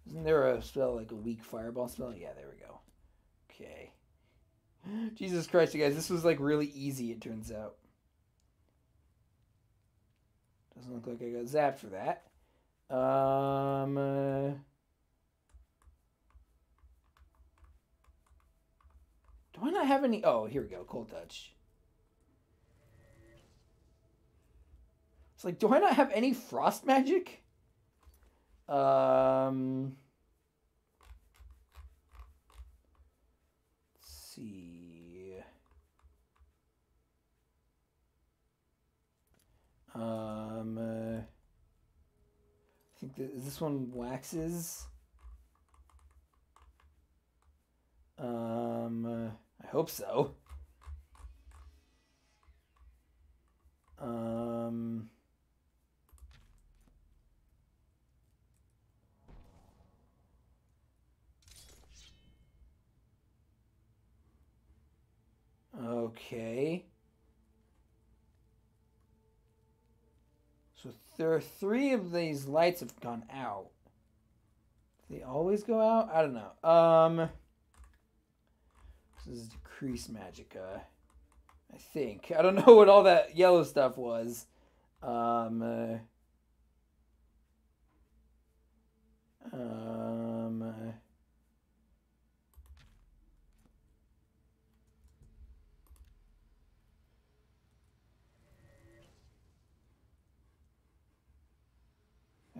Isn't there a spell like a weak fireball spell? Yeah, there we go. Okay. Jesus Christ, you guys, this was like really easy, it turns out. Doesn't look like I got zapped for that. Do I not have any? Oh, here we go. Cold touch. It's like, do I not have any frost magic? Let's see. I think is this one waxes? I hope so. Okay. So there are 3 of these lights have gone out. Do they always go out? I don't know. This is decrease magicka. I think. I don't know what all that yellow stuff was.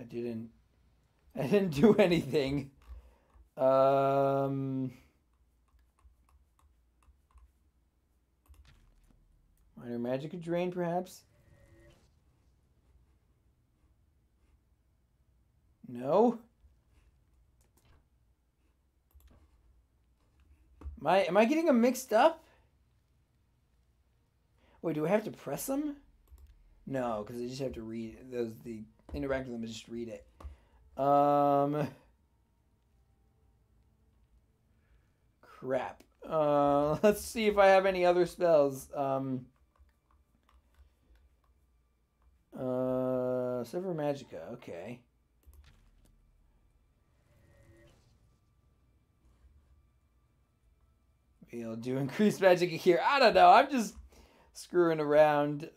I didn't do anything. Minor magic drain, perhaps? No? Am I getting them mixed up? Wait, do I have to press them? No, because I just have to read the interact with them and just read it. Crap. Let's see if I have any other spells. Sever Magicka, okay. Maybe I'll do increased magic here. I don't know. I'm just screwing around.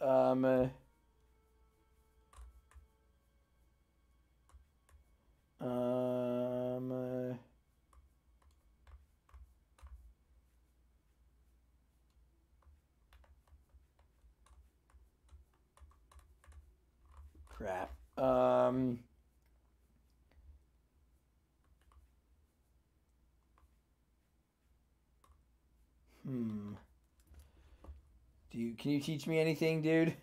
Crap. Can you teach me anything, dude?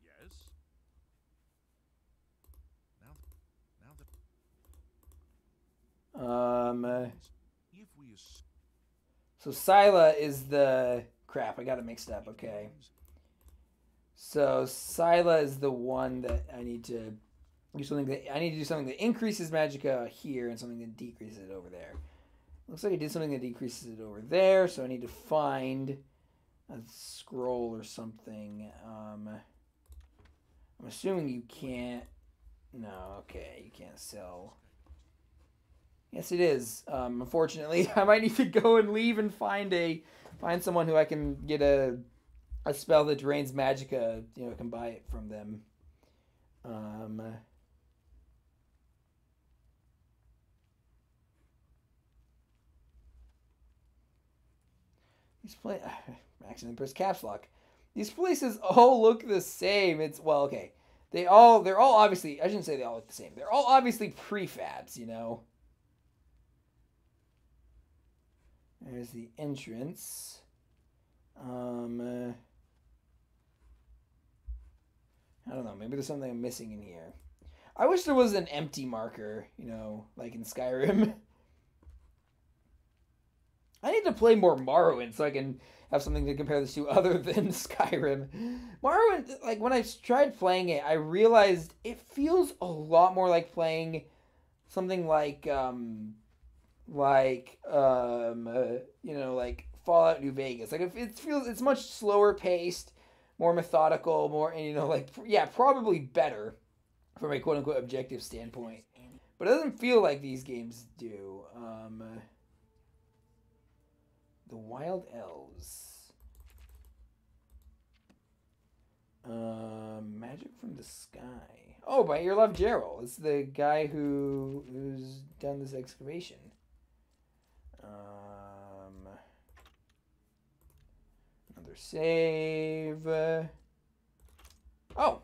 Yes. If we So Scylla is the crap. I got it mixed up. Okay. So Scylla is the one that I need to do something that increases magicka here and something that decreases it over there. Looks like I did something that decreases it over there, so I need to find a scroll or something. I'm assuming you can't. No, okay, you can't sell. Yes, it is. Unfortunately, I might need to go and leave and find someone who I can get a spell that drains magicka. You know, I can buy it from them. I accidentally pressed caps lock. These places all look the same. Okay. They're all obviously, I shouldn't say they all look the same. They're all obviously prefabs, you know. There's the entrance. I don't know. Maybe there's something I'm missing in here. I wish there was an empty marker, you know, like in Skyrim. I need to play more Morrowind so I can have something to compare this to other than Skyrim. Morrowind, like when I tried playing it, I realized it feels a lot more like playing something like you know, like Fallout New Vegas. Like it's much slower paced, more methodical, more, and you know, like, yeah, probably better from a quote unquote objective standpoint. But it doesn't feel like these games do. The Wild Elves. Magic from the Sky. Oh, by Earlove Gerald. It's the guy who's done this excavation. Another save. Oh.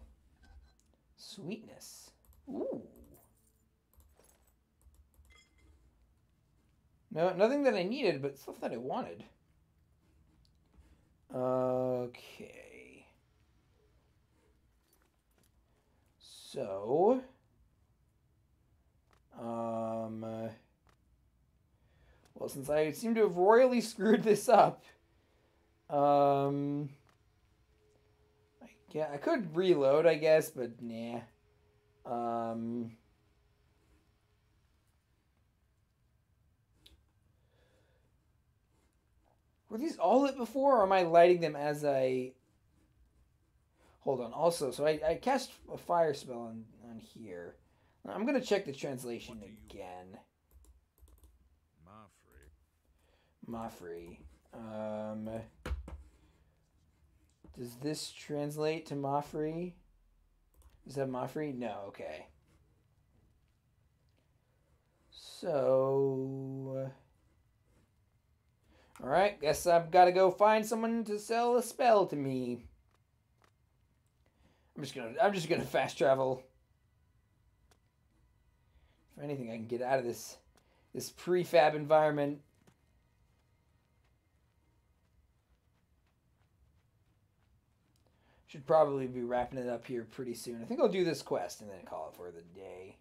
Sweetness. Ooh. No, nothing that I needed, but stuff that I wanted. Okay. So, well, since I seem to have royally screwed this up, I could reload, I guess, but nah. Were these all lit before, or am I lighting them as I... Hold on. Also, so I cast a fire spell on here. I'm going to check the translation again. Mafri. Does this translate to Mafri? Is that Mafri? No, okay. So... Alright, guess I've got to go find someone to sell a spell to me. I'm just gonna fast travel. For anything I can get out of this prefab environment. Should probably be wrapping it up here pretty soon. I think I'll do this quest and then call it for the day.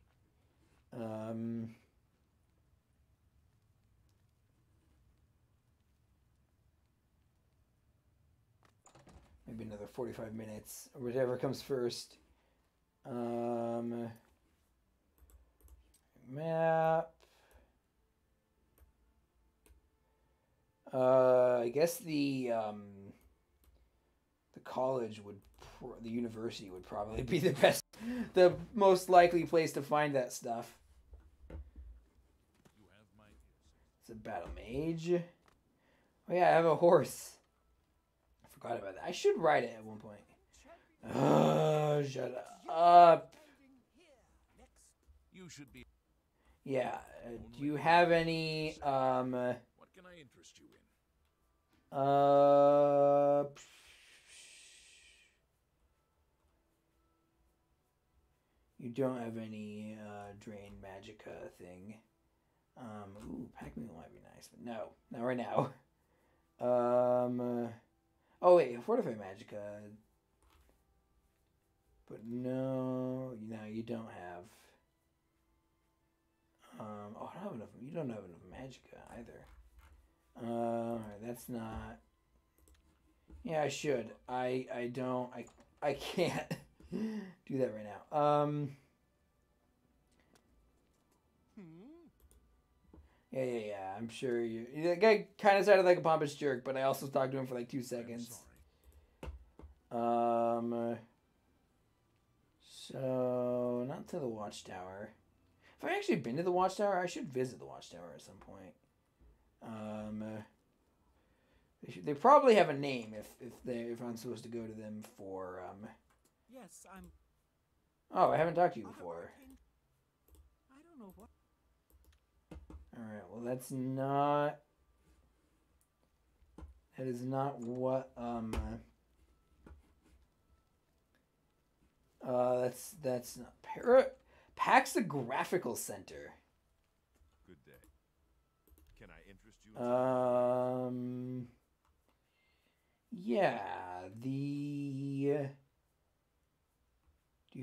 Maybe another 45 minutes, or whatever comes first. Map. I guess the college the university would probably be the most likely place to find that stuff. It's a battle mage. Oh yeah, I have a horse. Forgot about that. I should ride it at one point. Oh, shut up. You should be. Yeah. Do you have any What can I interest you in? You don't have any drain magicka thing. Ooh, pack mule might be nice, but no, not right now. Oh wait, Fortify Magica. But no, you don't have. Oh, I don't have enough. You don't have enough Magica either. Alright, that's not. Yeah, I should. I don't. I can't do that right now. Yeah. I'm sure you. That guy kind of sounded like a pompous jerk, but I also talked to him for like 2 seconds. So not to the Watchtower. Have I actually been to the Watchtower? I should visit the Watchtower at some point. They probably have a name if I'm supposed to go to them for. Yes, I'm. Oh, I haven't talked to you before. I don't know what. All right. Well, that's not. That is not what. That's not Paxographical Center. Good day. Can I interest you in Yeah, do you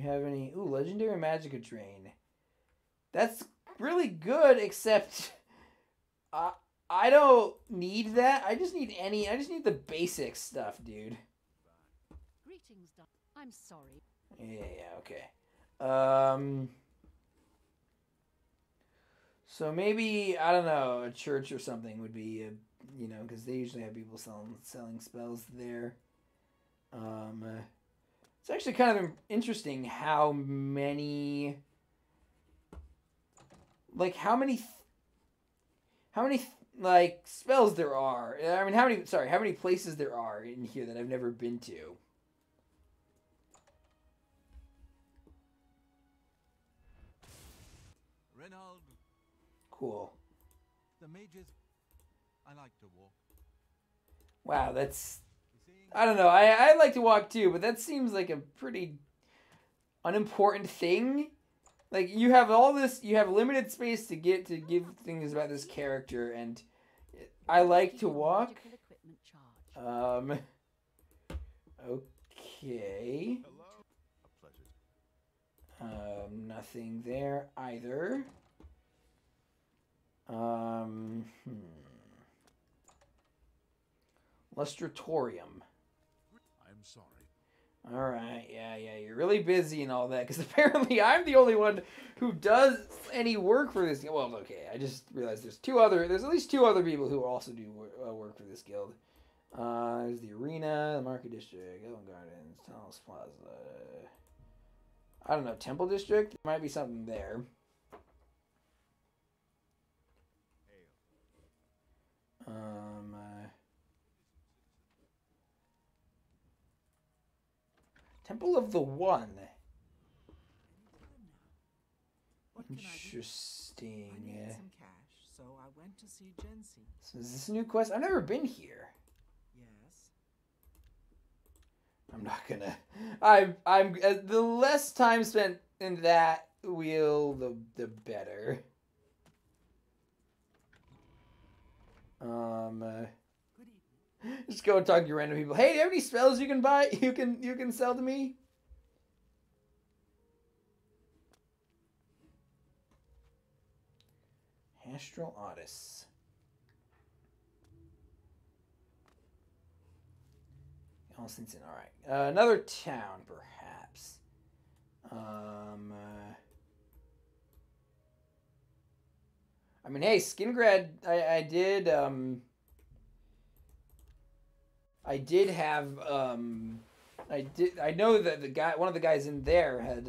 have any Legendary Magica Train? That's really good, except I don't need that. I just need the basic stuff, dude. Greetings, I'm sorry. Yeah, okay. So maybe, I don't know, a church or something would be, because they usually have people selling spells there. It's actually kind of interesting how many spells there are. I mean, how many places there are in here that I've never been to. Reynald. Cool. The mages. I like to walk. Wow, that's. I don't know. I like to walk too, but that seems like a pretty unimportant thing. Like, you have all this. You have limited space to give things about this character, and I like to walk. Okay. Hello? A pleasure. Nothing there either. Lustratorium. I'm sorry. Alright, yeah, you're really busy and all that, because apparently I'm the only one who does any work for this guild. Well, okay, I just realized there's at least two other people who also do work for this guild. There's the Arena, the Market District, Elven Gardens, Tunnels Plaza. I don't know, Temple District? There might be something there. Temple of the One. Interesting. I needed some cash, so I went to see Jency. So is this a new quest? I've never been here. Yes. I'm not gonna. I'm the less time spent in that wheel, the better. Just go and talk to random people. Hey, do you have any spells you can buy? You can sell to me? Astral Odyssey. Alstonson, alright. Another town, perhaps. I mean, hey, Skingrad, I did have, I know that one of the guys in there had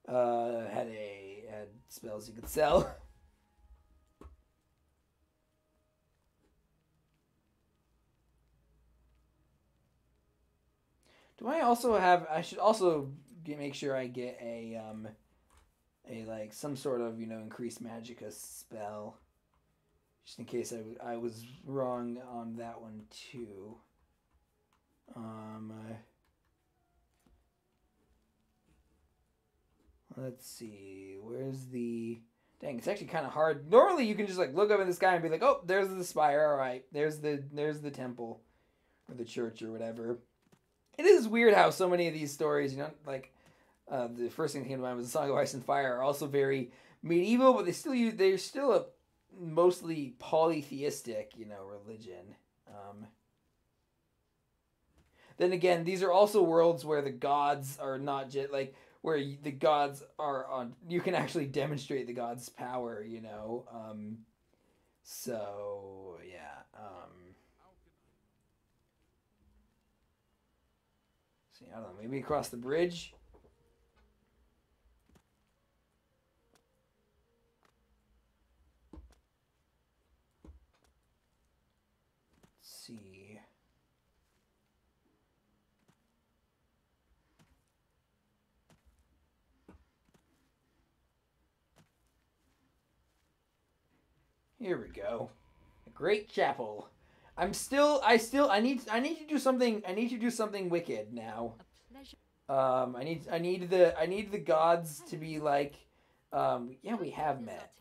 had spells you could sell. Do I also have? I should also make sure I get a like some sort of increased magicka spell, just in case I was wrong on that one too. Let's see. Where's the Dang, it's actually kind of hard. Normally, you can just like look up in the sky and be like, "Oh, there's the spire. All right, there's the temple, or the church, or whatever." It is weird how so many of these stories, you know, like the first thing that came to mind was the Song of Ice and Fire, are also very medieval, but they're still a mostly polytheistic, you know, religion. Then again, these are also worlds where the gods are not just like where the gods are on. You can actually demonstrate the gods' power, you know. So yeah. See, I don't know. Maybe across the bridge. Let's see. Here we go. A great chapel. I need to do something wicked now. I need the gods to be like, yeah, we have met.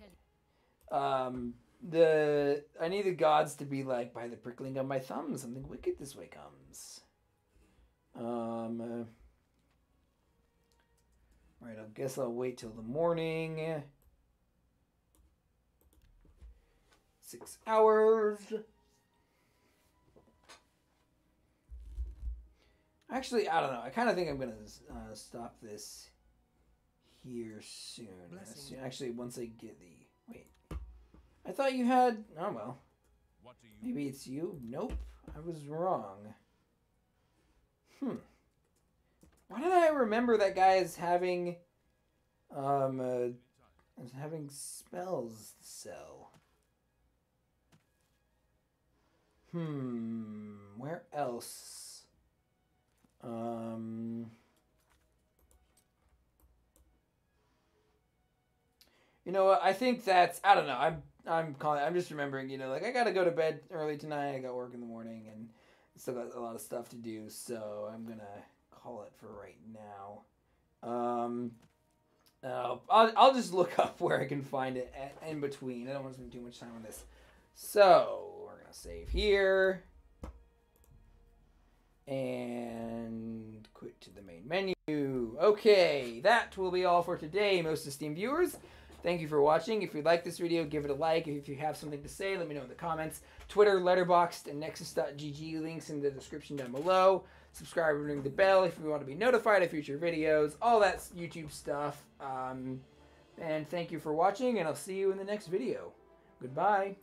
I need the gods to be like, by the prickling of my thumb, something wicked this way comes. Right, I guess I'll wait till the morning. 6 hours. Actually, I don't know. I kind of think I'm going to stop this here soon. Actually, once I get the... Wait. I thought you had... Oh, well. Maybe it's you? Nope. I was wrong. Why did I remember that guy as having... having spells to sell? Where else? You know what? I think that's, I don't know. I'm just remembering, you know, like I gotta go to bed early tonight. I got work in the morning and still got a lot of stuff to do. So I'm gonna call it for right now. I'll just look up where I can find it in between. I don't want to spend too much time on this. So we're gonna save here and quit to the main menu. Okay, that will be all for today, most esteemed viewers. Thank you for watching. If you like this video, give it a like. If you have something to say, let me know in the comments. Twitter, Letterboxd, and Nexus.gg links in the description down below. Subscribe and ring the bell if you want to be notified of future videos. All that YouTube stuff. And thank you for watching, and I'll see you in the next video. Goodbye.